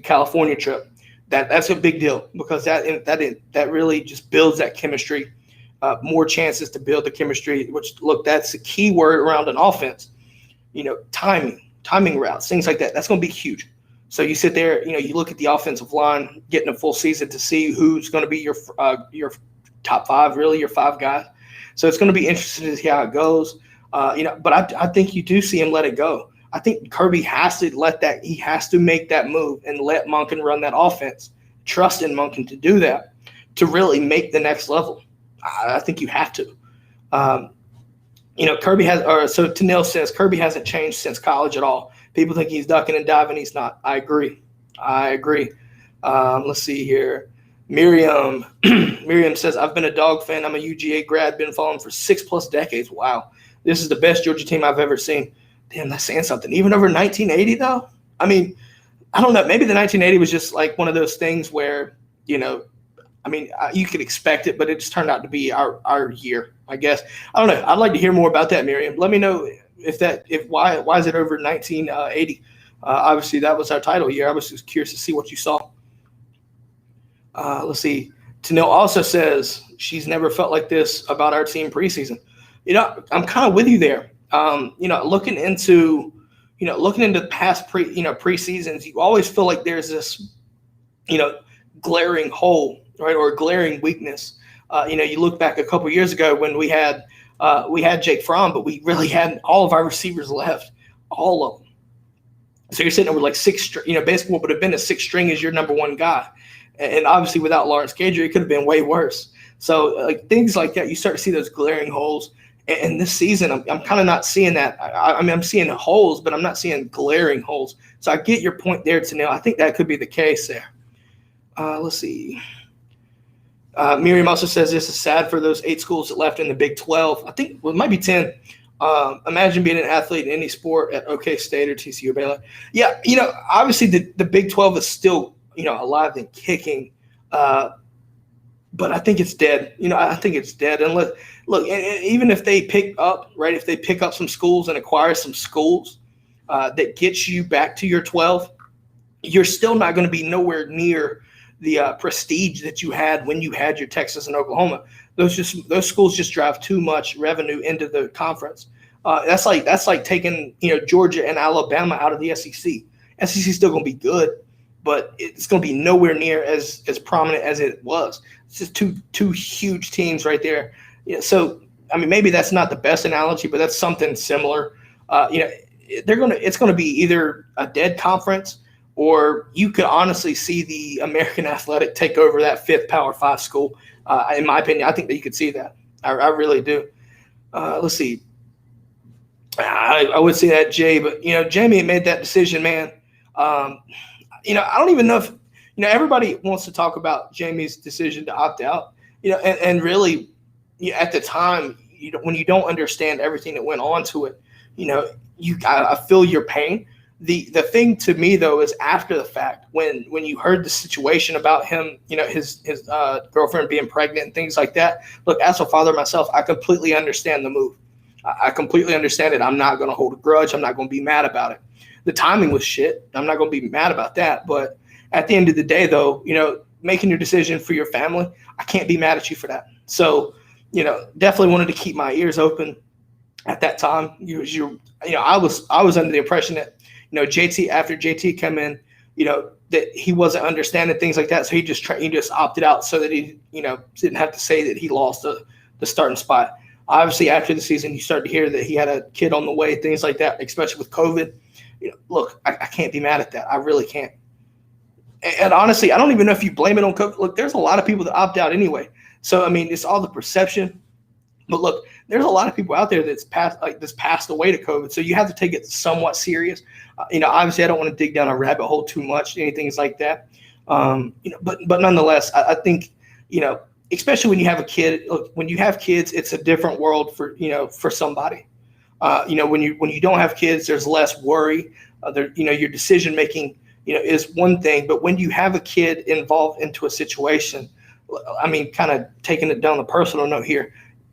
California trip. That's a big deal because that really just builds that chemistry, more chances to build the chemistry, which, look, that's the key word around an offense. Timing routes, things like that. That's going to be huge. So you sit there, you look at the offensive line, getting a full season to see who's going to be your top 5, really your 5 guys. So it's going to be interesting to see how it goes. But I think you do see him let it go. I think Kirby has to he has to make that move and let Monken run that offense. Trust in Monken to do that, to really make the next level. I think you have to. Kirby so Tanil says Kirby hasn't changed since college at all. People think he's ducking and diving. He's not. I agree. Let's see here. Miriam says, I've been a Dog fan. I'm a UGA grad, been following for 6+ decades. Wow. This is the best Georgia team I've ever seen. Damn, that's saying something. Even over 1980, though? I mean, I don't know. Maybe the 1980 was just like one of those things where, you could expect it, but it just turned out to be our year, I guess. I don't know. I'd like to hear more about that, Miriam. Let me know why is it over 1980? Obviously, that was our title year. I was just curious to see what you saw. Let's see. Tanil also says she's never felt like this about our team preseason. I'm kind of with you there. Looking into past preseasons, you always feel like there's this, glaring hole, right, or glaring weakness. You look back a couple years ago when we had Jake Fromm, but we really had all of our receivers left, all of them. So you're sitting there with like 6, basically what would have been a 6th string as your number 1 guy. And obviously without Lawrence Gager, it could have been way worse. So like things like that, you start to see those glaring holes. And this season, I'm kind of not seeing that. I'm seeing holes, but I'm not seeing glaring holes. So I get your point there, Tanil. I think that could be the case there. Let's see. Miriam also says this is sad for those 8 schools that left in the Big 12. I think it might be 10. Imagine being an athlete in any sport at OK State or TCU or Baylor. Yeah, obviously the Big 12 is still, alive and kicking. But I think it's dead. I think it's dead. And look, even if they pick up some schools and acquire some schools that gets you back to your 12, you're still not going to be nowhere near the prestige that you had when you had your Texas and Oklahoma. Those schools just drive too much revenue into the conference. That's like taking Georgia and Alabama out of the SEC. SEC is still going to be good, but it's going to be nowhere near as prominent as it was. It's just two huge teams right there. So maybe that's not the best analogy, but that's something similar. It's going to be either a dead conference, or you could honestly see the American Athletic take over that 5th Power 5 school. In my opinion, I think that you could see that. I really do. Let's see. I would say that, Jay, but Jamie made that decision, man. I don't even know if everybody wants to talk about Jamie's decision to opt out. And really, at the time, when you don't understand everything that went on to it, I feel your pain. The thing to me though is after the fact, when you heard the situation about him, his girlfriend being pregnant and things like that. Look, as a father myself, I completely understand the move. I completely understand it. I'm not going to hold a grudge. I'm not going to be mad about it. The timing was shit. I'm not going to be mad about that. But at the end of the day, though, making your decision for your family, I can't be mad at you for that. So, definitely wanted to keep my ears open at that time. I was under the impression that, after JT come in, that he wasn't understanding things like that. So he just opted out so that he, didn't have to say that he lost the starting spot. Obviously, after the season, you start to hear that he had a kid on the way, things like that, especially with COVID. Look, I can't be mad at that. I really can't. And honestly, I don't even know if you blame it on COVID. Look, there's a lot of people that opt out anyway. So, it's all the perception. But look, there's a lot of people out there that's passed away to COVID. So you have to take it somewhat serious. Obviously, I don't want to dig down a rabbit hole too much, anything like that. But nonetheless, I think, especially when you have a kid, look, when you have kids, it's a different world for somebody. When you don't have kids, there's less worry. Your decision making, is one thing. But when you have a kid involved into a situation, kind of taking it down the personal note here,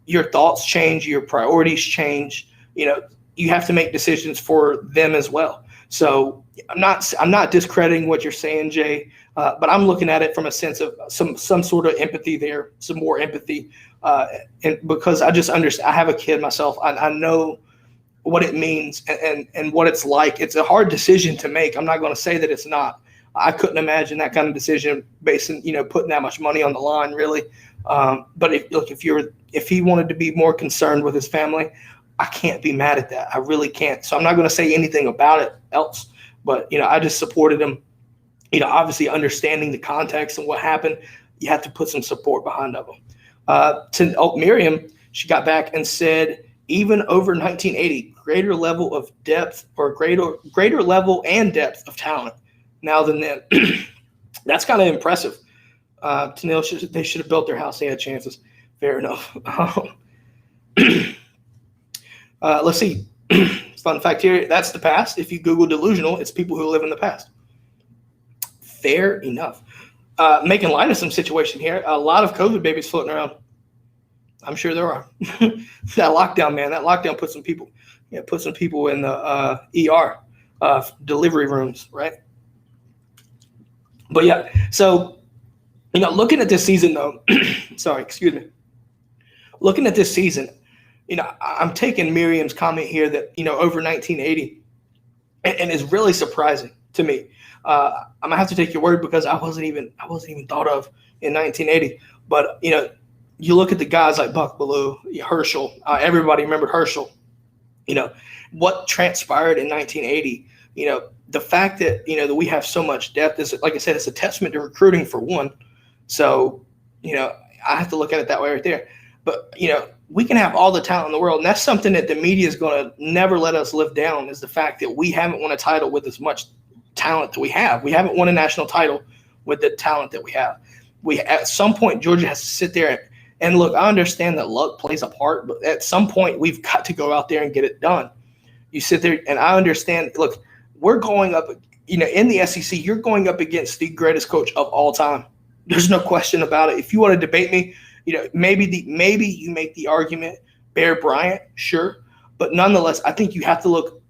your thoughts change, your priorities change. You have to make decisions for them as well. So I'm not discrediting what you're saying, Jay, but I'm looking at it from a sense of some sort of empathy there, some more empathy, and because I just understand. I have a kid myself. I know what it means and what it's like. It's a hard decision to make. I'm not going to say that it's not. I couldn't imagine that kind of decision based on, putting that much money on the line, really. But if he wanted to be more concerned with his family, I can't be mad at that. I really can't. So I'm not going to say anything about it else. But, I just supported him. Obviously understanding the context and what happened, you have to put some support behind of him. Miriam, she got back and said, even over 1980, greater level of depth or greater level and depth of talent now than then. That's kind of impressive. Tanil, they should have built their house. They had chances. Fair enough. Let's see. Fun fact here. That's the past. If you Google delusional, it's people who live in the past. Fair enough. Making light of some situation here. A lot of COVID babies floating around. I'm sure there are. That lockdown, man. That lockdown put some people in the ER, delivery rooms, right? But yeah, so looking at this season though, sorry, excuse me. Looking at this season, I'm taking Miriam's comment here that over 1980, and it's really surprising to me. I'm gonna have to take your word because I wasn't even thought of in 1980. But you look at the guys like Buck Bellew, Herschel. Everybody remembered Herschel. What transpired in 1980. The fact that that we have so much depth is, like I said, it's a testament to recruiting for one. So I have to look at it that way right there. But we can have all the talent in the world, and that's something that the media is going to never let us live down. Is the fact that we haven't won a title with as much talent that we have. We haven't won a national title with the talent that we have. At some point, Georgia has to sit there and look. I understand that luck plays a part, but at some point, we've got to go out there and get it done. You sit there, and I understand. Look, we're going up. In the SEC, you're going up against the greatest coach of all time. There's no question about it. If you want to debate me, maybe you make the argument Bear Bryant, sure, but nonetheless, I think you have to look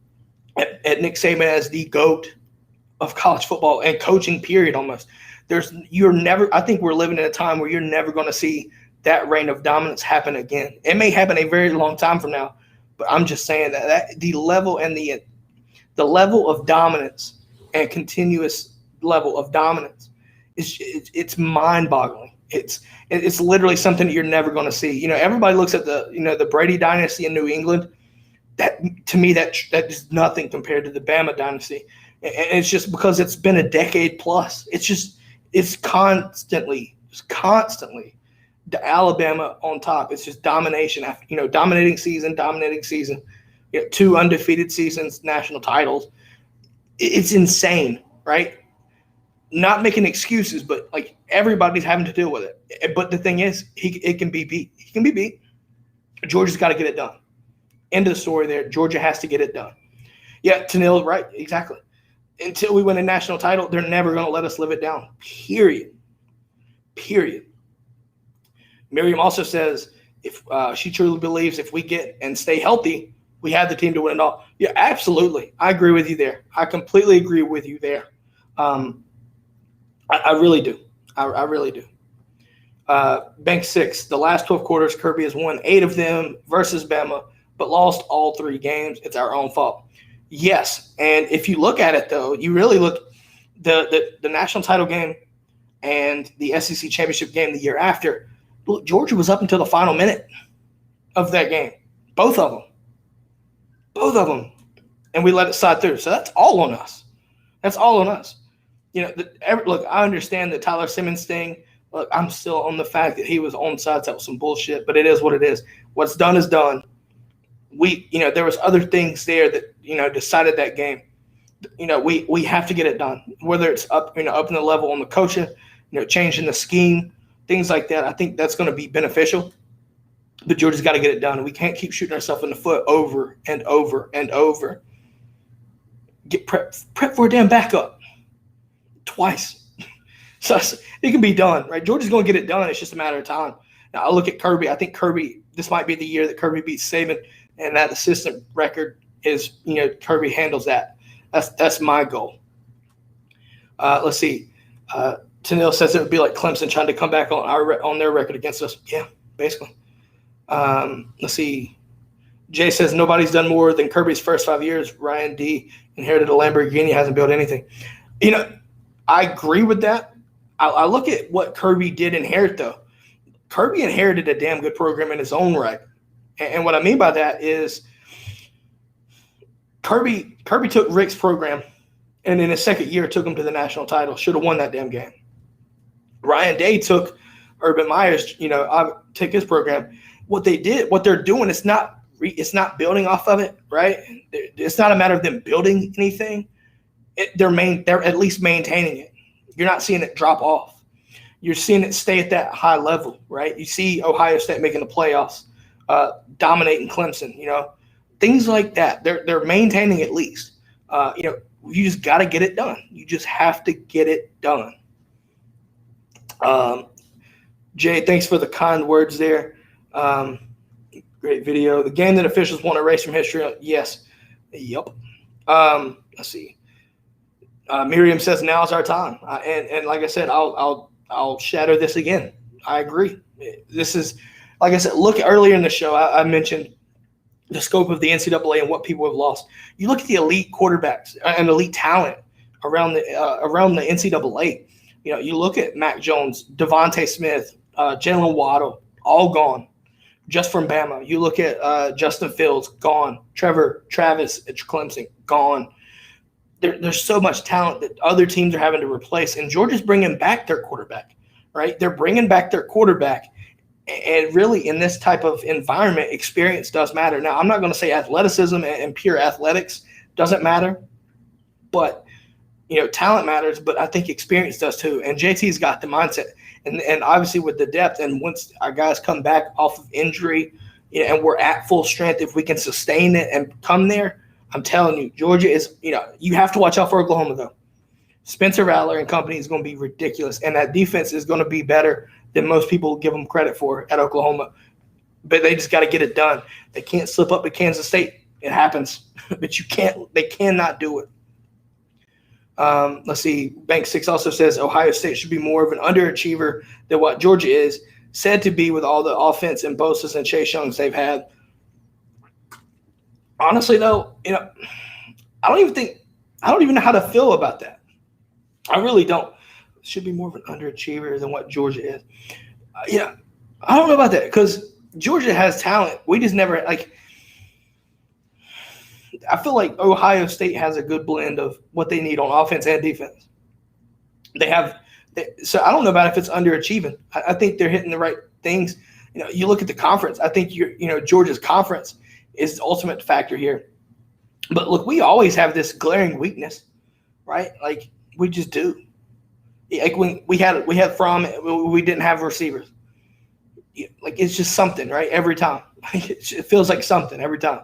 at Nick Saban as the GOAT of college football and coaching. Period. Almost. I think we're living in a time where you're never going to see that reign of dominance happen again. It may happen a very long time from now, but I'm just saying that the level and the level of dominance and continuous level of dominance it's mind-boggling. It's literally something that you're never going to see. Everybody looks at the Brady dynasty in New England. That to me that is nothing compared to the Bama dynasty, and it's just because it's been a decade plus. It's constantly the Alabama on top. It's just domination after dominating season. 2 undefeated seasons, national titles. It's insane, right? Not making excuses, but like everybody's having to deal with it. But the thing is, it can be beat. He can be beat. Georgia's got to get it done. End of the story there. Georgia has to get it done. Yeah, Tanil, right, exactly. Until we win a national title, they're never going to let us live it down. Period. Miriam also says if she truly believes if we get and stay healthy, we have the team to win it all. Yeah, absolutely. I agree with you there. I completely agree with you there. I really do. I really do. Bank 6, the last 12 quarters, Kirby has won 8 of them versus Bama, but lost all 3 games. It's our own fault. Yes, and if you look at it, though, you really look the national title game and the SEC championship game the year after, look, Georgia was up until the final minute of that game. Both of them. And we let it slide through. So that's all on us. You know, look, I understand the Tyler Simmons thing. Look, I'm still on the fact that he was onside. That was some bullshit, but it is what it is. What's done is done. There was other things there that, decided that game. We have to get it done, whether it's up in the level on the coaching, changing the scheme, things like that. I think that's going to be beneficial. But Georgia's got to get it done. We can't keep shooting ourselves in the foot over and over and over. Get prep for a damn backup twice. So it can be done, right? Georgia's going to get it done. It's just a matter of time. Now, I look at Kirby. I think Kirby, this might be the year that Kirby beats Saban, and that assistant record is, Kirby handles that. That's my goal. Let's see. Tanil says it would be like Clemson trying to come back on their record against us. Yeah, basically. Let's see. Jay says nobody's done more than Kirby's first 5 years. Ryan D. inherited a Lamborghini, hasn't built anything. I agree with that. I look at what Kirby did inherit, though. Kirby inherited a damn good program in his own right. And what I mean by that is Kirby took Rick's program and in his second year took him to the national title. Should have won that damn game. Ryan Day took Urban Meyer's, I take his program. What they're doing, it's not building off of it, right? It's not a matter of them building anything. They're at least maintaining it. You're not seeing it drop off. You're seeing it stay at that high level, right? You see Ohio State making the playoffs, dominating Clemson, things like that. They're maintaining at least. You just got to get it done. You just have to get it done. Jay, thanks for the kind words there. Great video. The game that officials want to erase from history. Yes. Yep. Let's see. Miriam says now's our time. And like I said, I'll shatter this again. I agree. This is, like I said, look earlier in the show, I mentioned the scope of the NCAA and what people have lost. You look at the elite quarterbacks and elite talent around the NCAA. You look at Mac Jones, Devontae Smith, Jalen Waddle, all gone just from Bama. You look at Justin Fields, gone. Travis at Clemson, gone. There's so much talent that other teams are having to replace, and Georgia's bringing back their quarterback, right? They're bringing back their quarterback, and really in this type of environment, experience does matter. Now, I'm not going to say athleticism and pure athletics doesn't matter, but talent matters, but I think experience does too. And JT's got the mindset, and obviously with the depth, and once our guys come back off of injury, and we're at full strength, if we can sustain it and come there, I'm telling you, Georgia is, you have to watch out for Oklahoma, though. Spencer Rattler and company is going to be ridiculous, and that defense is going to be better than most people give them credit for at Oklahoma. But they just got to get it done. They can't slip up at Kansas State. It happens, but they cannot do it. Let's see. Bank 6 also says Ohio State should be more of an underachiever than what Georgia is, said to be with all the offense and Bosa's and Chase Youngs they've had. Honestly, though, I don't even know how to feel about that. I really don't. It should be more of an underachiever than what Georgia is. I don't know about that because Georgia has talent. We just never I feel like Ohio State has a good blend of what they need on offense and defense. So I don't know about if it's underachieving. I think they're hitting the right things. You look at the conference. I think Georgia's conference is the ultimate factor here. But look, we always have this glaring weakness, right? Like we just do. Like when we had Fromm, we didn't have receivers. Like it's just something, right? Every time. It feels like something every time.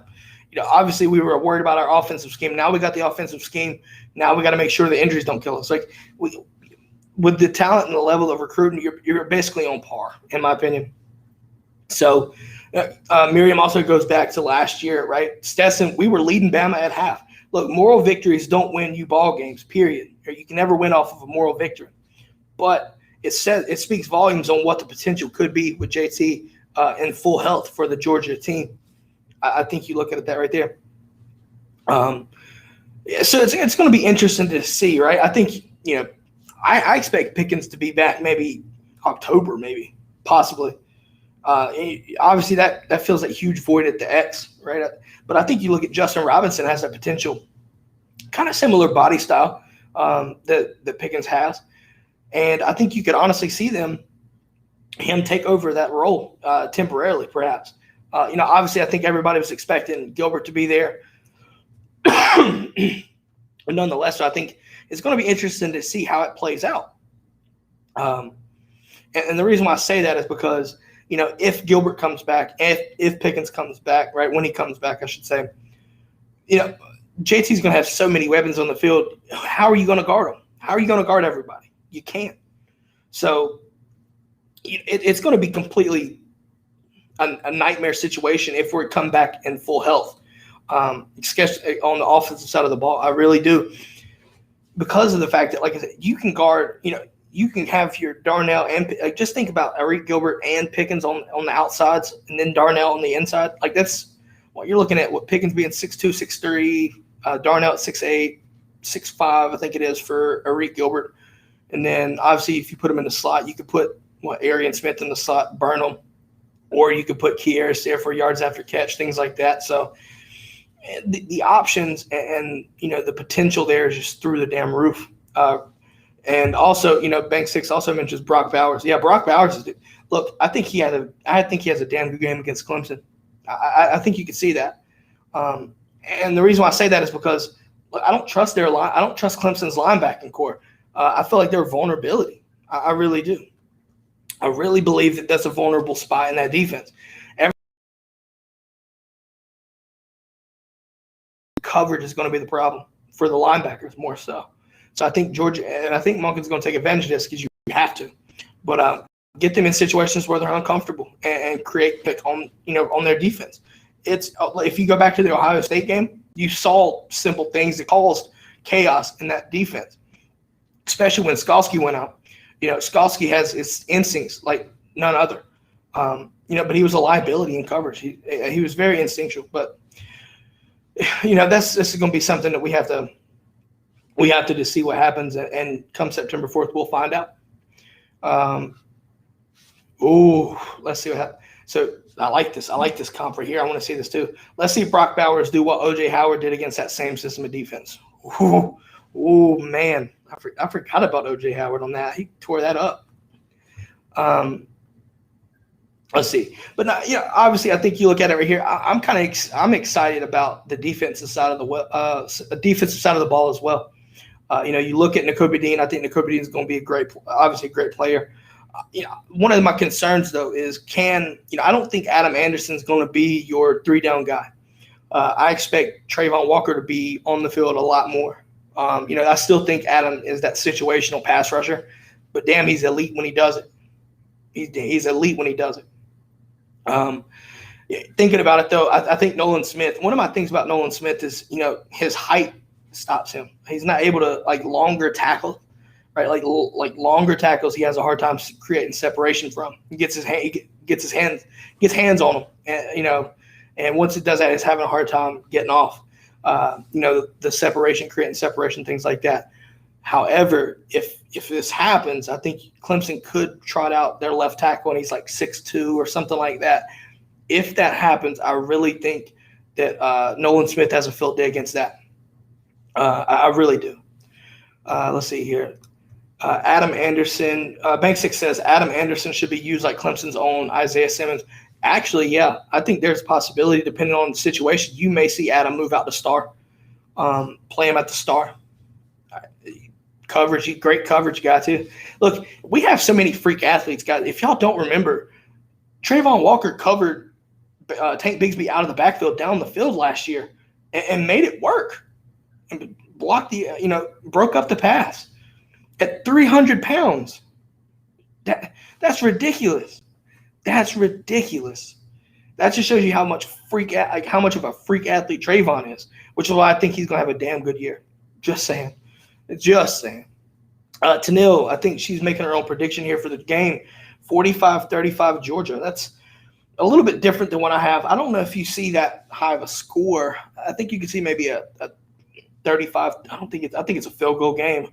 Obviously we were worried about our offensive scheme. Now we got the offensive scheme. Now we got to make sure the injuries don't kill us. Like with the talent and the level of recruiting, you're basically on par, in my opinion. So Miriam also goes back to last year, right? Stetson, we were leading Bama at half. Look, moral victories don't win you ball games, period. You can never win off of a moral victory. but it speaks volumes on what the potential could be with JT in full health for the Georgia team. I think you look at that right there. So it's going to be interesting to see, right? I think, I expect Pickens to be back maybe October, maybe, possibly. Obviously, that fills that huge void at the X, right? But I think you look at Justin Robinson has that potential, kind of similar body style that Pickens has. And I think you could honestly see him take over that role temporarily, perhaps. Obviously, I think everybody was expecting Gilbert to be there. But nonetheless, I think it's going to be interesting to see how it plays out. And the reason why I say that is because, if Gilbert comes back, if Pickens comes back, right, when he comes back, I should say, JT's going to have so many weapons on the field. How are you going to guard him? How are you going to guard everybody? You can't. So it's going to be completely a nightmare situation if we come back in full health, especially on the offensive side of the ball. I really do, because of the fact that, like I said, you can guard. You can have your Darnell and just think about Eric Gilbert and Pickens on the outsides, and then Darnell on the inside. Like that's what you're looking at. What Pickens being 6'2", 6'3", Darnell at 6'8", 6'5", I think it is for Eric Gilbert. And then obviously, if you put him in the slot, you could put Arian Smith in the slot, burn him, or you could put Kieris there for yards after catch, things like that. So the options and the potential there is just through the damn roof. And also, Bank Six also mentions Brock Bowers. Yeah, Brock Bowers look. I think he has a damn good game against Clemson. I think you can see that. And the reason why I say that is because I don't trust their line. I don't trust Clemson's linebacking core. I feel like they're a vulnerability. I really do. I really believe that that's a vulnerable spot in that defense. Coverage is going to be the problem for the linebackers more so. So I think Georgia and I think Monken's going to take advantage of this because you have to. But get them in situations where they're uncomfortable and create on their defense. It's if you go back to the Ohio State game, you saw simple things that caused chaos in that defense, especially when Skalski went out. Skalski has his instincts like none other. But he was a liability in coverage. He was very instinctual. But this is going to be something that we have to just see what happens, and come September 4th, we'll find out. Let's see what happens. So I like this. I like this comp right here. I want to see this too. Let's see Brock Bowers do what O.J. Howard did against that same system of defense. Man. I forgot about O.J. Howard on that. He tore that up. Let's see. But obviously, I think you look at it right here. I'm excited about the defensive side of the ball as well. You look at Nakobe Dean. I think Nakobe Dean is going to be obviously a great player. One of my concerns though is I don't think Adam Anderson is going to be your 3-down guy. I expect Trayvon Walker to be on the field a lot more. I still think Adam is that situational pass rusher, but damn, he's elite when he does it. He's elite when he does it. Thinking about it though, I think Nolan Smith. One of my things about Nolan Smith is his height stops him. He's not able to longer tackle, right? Like longer tackles, he has a hard time creating separation from. He gets his hands on them, and once it does that, he's having a hard time getting off. The separation, creating separation, things like that. However, if this happens, I think Clemson could trot out their left tackle and he's like 6'2" or something like that. If that happens, I really think that Nolan Smith has a field day against that. I really do. Let's see here. Adam Anderson, Bank Six says Adam Anderson should be used like Clemson's own Isaiah Simmons. Actually, yeah, I think there's a possibility, depending on the situation, you may see Adam move out to star, play him at the star. Coverage, great coverage guy too. Look, we have so many freak athletes, guys. If y'all don't remember, Trayvon Walker covered Tank Bigsby out of the backfield down the field last year and made it work and blocked broke up the pass at 300 pounds. That's ridiculous. That's ridiculous. That just shows you how much of a freak athlete Trayvon is, which is why I think he's gonna have a damn good year. Just saying. Tanil, I think she's making her own prediction here for the game. 45-35 Georgia. That's a little bit different than what I have. I don't know if you see that high of a score. I think you can see maybe a 35. I think it's a field goal game.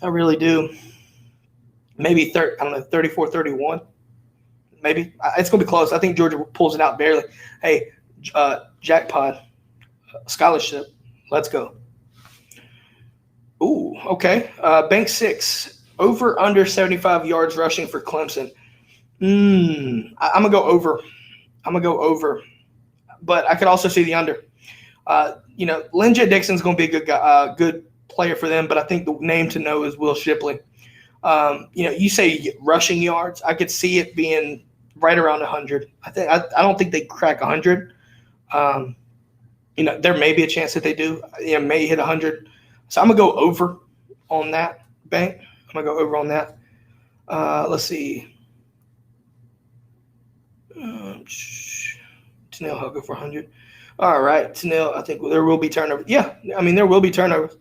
I really do. Maybe 34-31. Maybe. It's going to be close. I think Georgia pulls it out barely. Hey, jackpot, scholarship. Let's go. Ooh, okay. Bank 6, over under 75 yards rushing for Clemson. I'm going to go over. But I could also see the under. Lynn J. Dixon's going to be a good player for them, but I think the name to know is Will Shipley. You say rushing yards. I could see it being right around 100. I don't think they crack 100. There may be a chance that they do. May hit 100. So I'm gonna go over on that, Bank. I'm gonna go over on that. Let's see. Tanil, I'll go for 100. All right, Tanil, I think there will be turnovers. Yeah, there will be turnovers.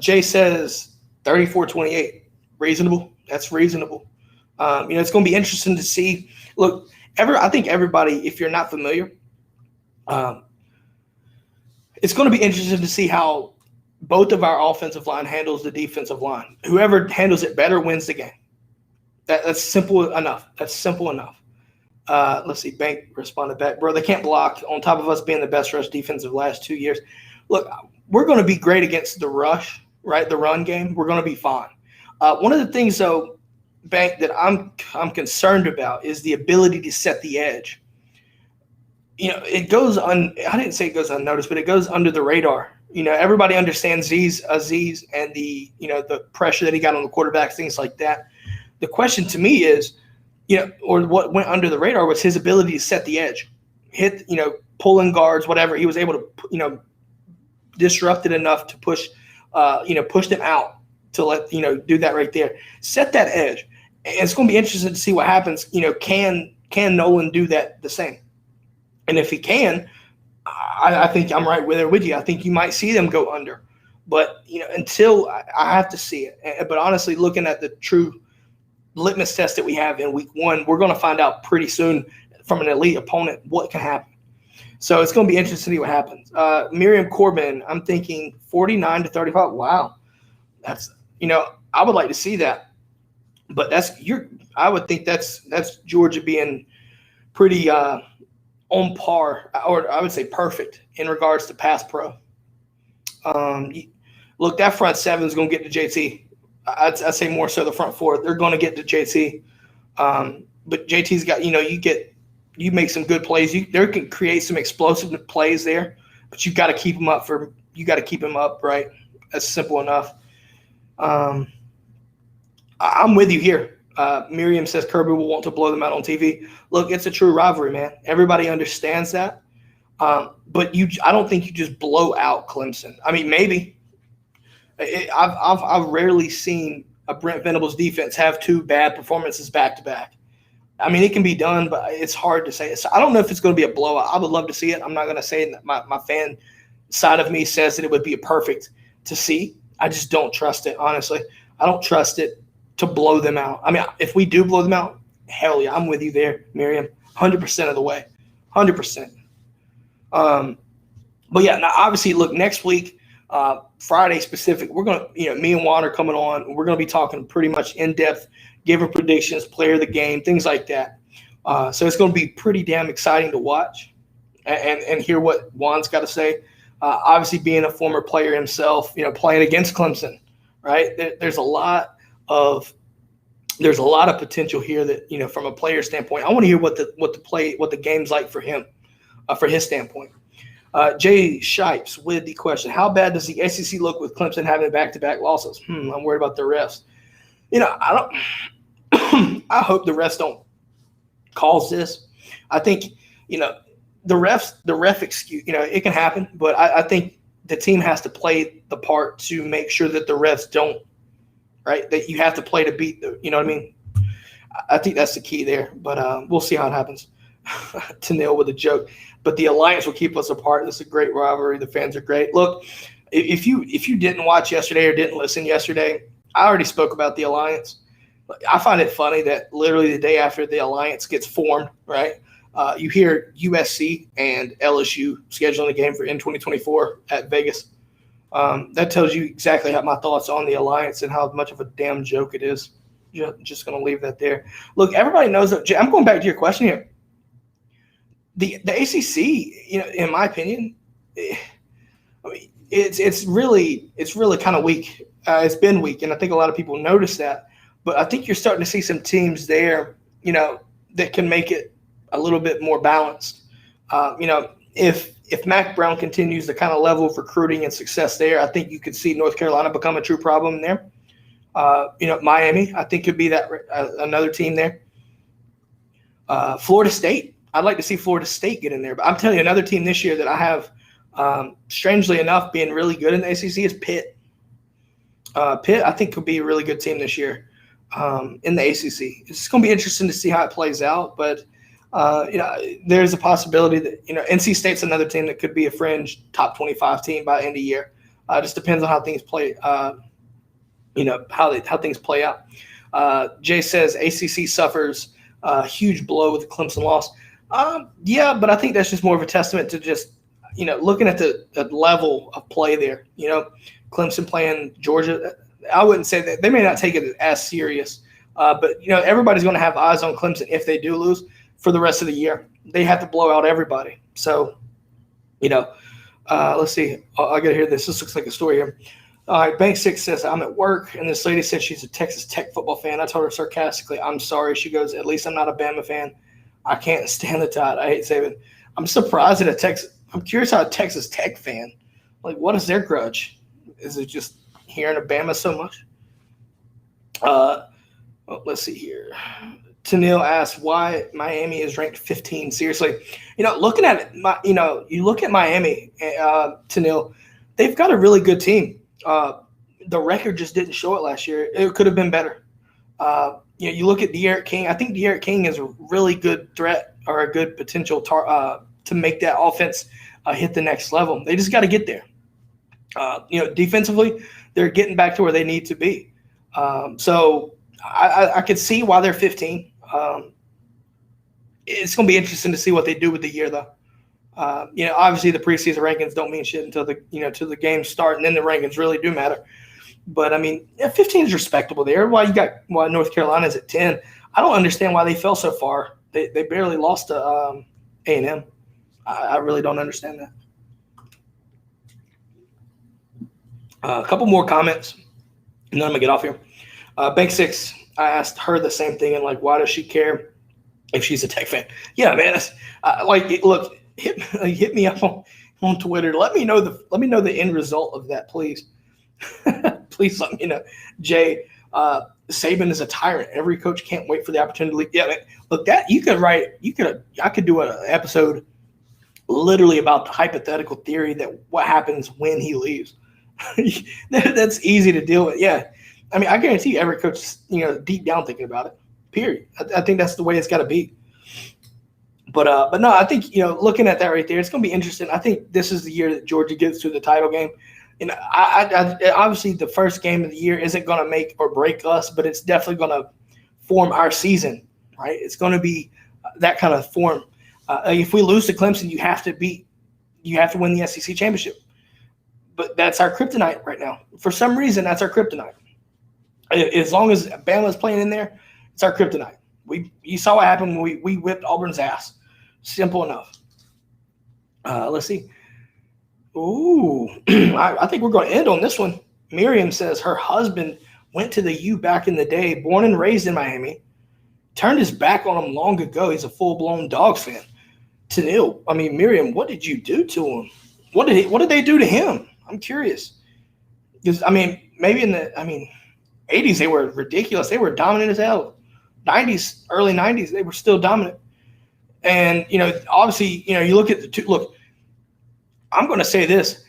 Jay says 34-28. Reasonable. That's reasonable. It's going to be interesting to see. Look, I think everybody, if you're not familiar, it's going to be interesting to see how both of our offensive line handles the defensive line. Whoever handles it better wins the game. That's simple enough. Let's see. Bank responded back. Bro, they can't block on top of us being the best rush defense of the last 2 years. Look, we're going to be great against the rush, right? The run game. We're going to be fine. One of the things, though, Bank, that I'm concerned about is the ability to set the edge. It goes I didn't say it goes unnoticed, but it goes under the radar. Everybody understands Aziz and the pressure that he got on the quarterbacks, things like that. The question to me is, or what went under the radar was his ability to set the edge, hit, pulling guards, whatever. He was able to, disrupt it enough to push them out to let, do that right there. Set that edge. And it's going to be interesting to see what happens. Can Nolan do that the same? And if he can, I think I'm right there with you. I think you might see them go under. But, until I have to see it. But honestly, looking at the true litmus test that we have in week 1, we're going to find out pretty soon from an elite opponent what can happen. So it's going to be interesting to see what happens. Miriam Corbin, I'm thinking 49-35. Wow. That's, I would like to see that. But I would think that's Georgia being pretty on par, or I would say perfect in regards to pass pro. Look, that front 7 is going to get to JT. I'd say more so the front 4. They're going to get to JT. But JT's got, you make some good plays. There can create some explosive plays there, but you've got to keep them up right? That's simple enough. I'm with you here. Miriam says Kirby will want to blow them out on TV. Look, it's a true rivalry, man. Everybody understands that. But I don't think you just blow out Clemson. Maybe. I've rarely seen a Brent Venables defense have 2 bad performances back to back. It can be done, but it's hard to say. So I don't know if it's going to be a blowout. I would love to see it. I'm not going to say that my fan side of me says that it would be perfect to see. I just don't trust it, honestly. I don't trust it to blow them out. If we do blow them out, hell yeah, I'm with you there, Miriam, 100% of the way, 100%. But yeah, now obviously, look, next week, Friday specific, we're going to, me and Juan are coming on. We're going to be talking pretty much in depth, giving predictions, player of the game, things like that. So it's going to be pretty damn exciting to watch and hear what Juan's got to say. Obviously, being a former player himself, playing against Clemson, right? There's a lot of potential here that, from a player standpoint. I want to hear what the game's like for him, for his standpoint. Jay Shipes with the question: how bad does the SEC look with Clemson having back-to-back losses? I'm worried about the refs. I don't. I hope the refs don't cause this. I think the ref excuse. It can happen, but I think the team has to play the part to make sure that the refs don't. Right, that you have to play to beat. You know what I mean? I think that's the key there. But we'll see how it happens. Tanil with a joke. But the alliance will keep us apart. This is a great rivalry. The fans are great. Look, if you didn't watch yesterday or didn't listen yesterday, I already spoke about the alliance. I find it funny that literally the day after the alliance gets formed, right, you hear USC and LSU scheduling a game in 2024 at Vegas. That tells you exactly how my thoughts on the alliance and how much of a damn joke it is. Just going to leave that there. Look, everybody knows that. I'm going back to your question here. The ACC, in my opinion, it's really kind of weak. It's been weak, and I think a lot of people notice that. But I think you're starting to see some teams there, that can make it a little bit more balanced. If Mac Brown continues the kind of level of recruiting and success there, I think you could see North Carolina become a true problem there. Miami, I think could be that another team there. Florida State, I'd like to see Florida State get in there. But I'm telling you, another team this year that I have, strangely enough, being really good in the ACC is Pitt. Pitt, I think, could be a really good team this year in the ACC. It's going to be interesting to see how it plays out, but there's a possibility that NC State's another team that could be a fringe top 25 team by the end of the year. Just depends on how things play. How things play out. Jay says ACC suffers a huge blow with the Clemson loss. Yeah, but I think that's just more of a testament to just looking at the level of play there. Clemson playing Georgia. I wouldn't say that they may not take it as serious, but everybody's going to have eyes on Clemson if they do lose for the rest of the year. They have to blow out everybody. So, let's see. I got to hear this. This looks like a story here. All right, Bank 6 says, I'm at work, and this lady said she's a Texas Tech football fan. I told her sarcastically, I'm sorry. She goes, at least I'm not a Bama fan. I can't stand the Tide. I hate Saban. I'm surprised that I'm curious how a Texas Tech fan, what is their grudge? Is it just hearing of Bama so much? Let's see here. Tanil asks why Miami is ranked 15. Seriously, looking at it, you look at Miami, Tanil, they've got a really good team. The record just didn't show it last year. It could have been better. You look at De'Aaron King. I think De'Aaron King is a really good threat or a good potential to make that offense hit the next level. They just got to get there. Defensively, they're getting back to where they need to be. So I could see why they're 15. It's going to be interesting to see what they do with the year, though. Obviously the preseason rankings don't mean shit until the games start, and then the rankings really do matter. But 15 is respectable there. Why North Carolina's at 10? I don't understand why they fell so far. They barely lost to A&M. I really don't understand that. A couple more comments, and then I'm gonna get off here. Bank 6, I asked her the same thing, and why does she care if she's a Tech fan? Yeah, man. Look, hit me up on Twitter. Let me know the end result of that, please. Please let me know. Jay, Saban is a tyrant. Every coach can't wait for the opportunity to leave. Yeah, man, look, that I could do an episode literally about the hypothetical theory that what happens when he leaves. That's easy to deal with. Yeah. I guarantee you every coach is, deep down thinking about it, period. I think that's the way it's got to be. But no, I think, looking at that right there, it's going to be interesting. I think this is the year that Georgia gets to the title game. I obviously the first game of the year isn't going to make or break us, but it's definitely going to form our season, right? It's going to be that kind of form. If we lose to Clemson, you have to win the SEC championship. But that's our kryptonite right now. For some reason, that's our kryptonite. As long as Bama's playing in there, it's our kryptonite. You saw what happened when we whipped Auburn's ass. Simple enough. Let's see. Ooh, I think we're going to end on this one. Miriam says her husband went to the U back in the day, born and raised in Miami, turned his back on him long ago. He's a full-blown Dogs fan. Tanil, Miriam, what did you do to him? What did they do to him? I'm curious. Because, maybe in the 80s they were ridiculous. They were dominant as hell. 90s, early 90s, they were still dominant. And, obviously, you look at the two – look, I'm going to say this.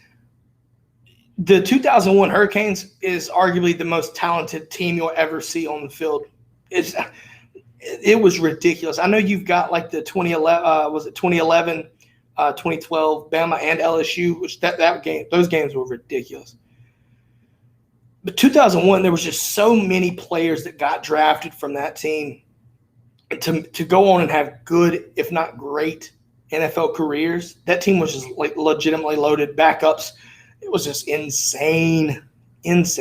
The 2001 Hurricanes is arguably the most talented team you'll ever see on the field. It was ridiculous. I know you've got the 2011, 2012 Bama and LSU, which that game, those games were ridiculous. But 2001, there was just so many players that got drafted from that team to go on and have good, if not great, NFL careers. That team was just like legitimately loaded. Backups, it was just insane. Let's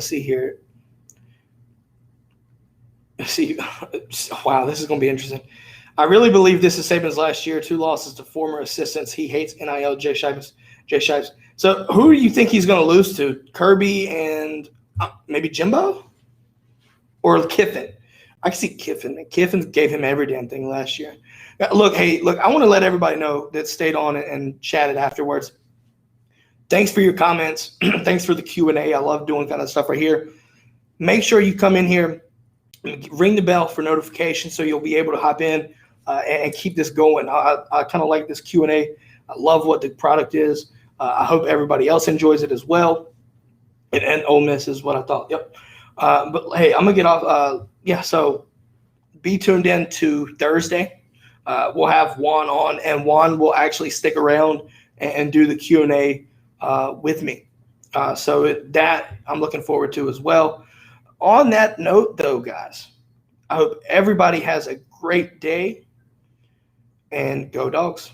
see here. Let's see. Wow, this is going to be interesting. I really believe this is Saban's last year. 2 losses to former assistants. He hates NIL. Jay Shipes. So who do you think he's going to lose to? Kirby and maybe Jimbo? Or Kiffin? I can see Kiffin. Kiffin gave him every damn thing last year. Look, I want to let everybody know that stayed on and chatted afterwards. Thanks for your comments. Thanks for the Q&A. I love doing kind of stuff right here. Make sure you come in here, ring the bell for notifications so you'll be able to hop in and keep this going. I kind of like this Q&A. I love what the product is. I hope everybody else enjoys it as well. And Ole Miss is what I thought. Yep. But, hey, I'm going to get off. So be tuned in to Thursday. We'll have Juan on, and Juan will actually stick around and do the Q&A with me. So that I'm looking forward to as well. On that note, though, guys, I hope everybody has a great day, and go Dogs.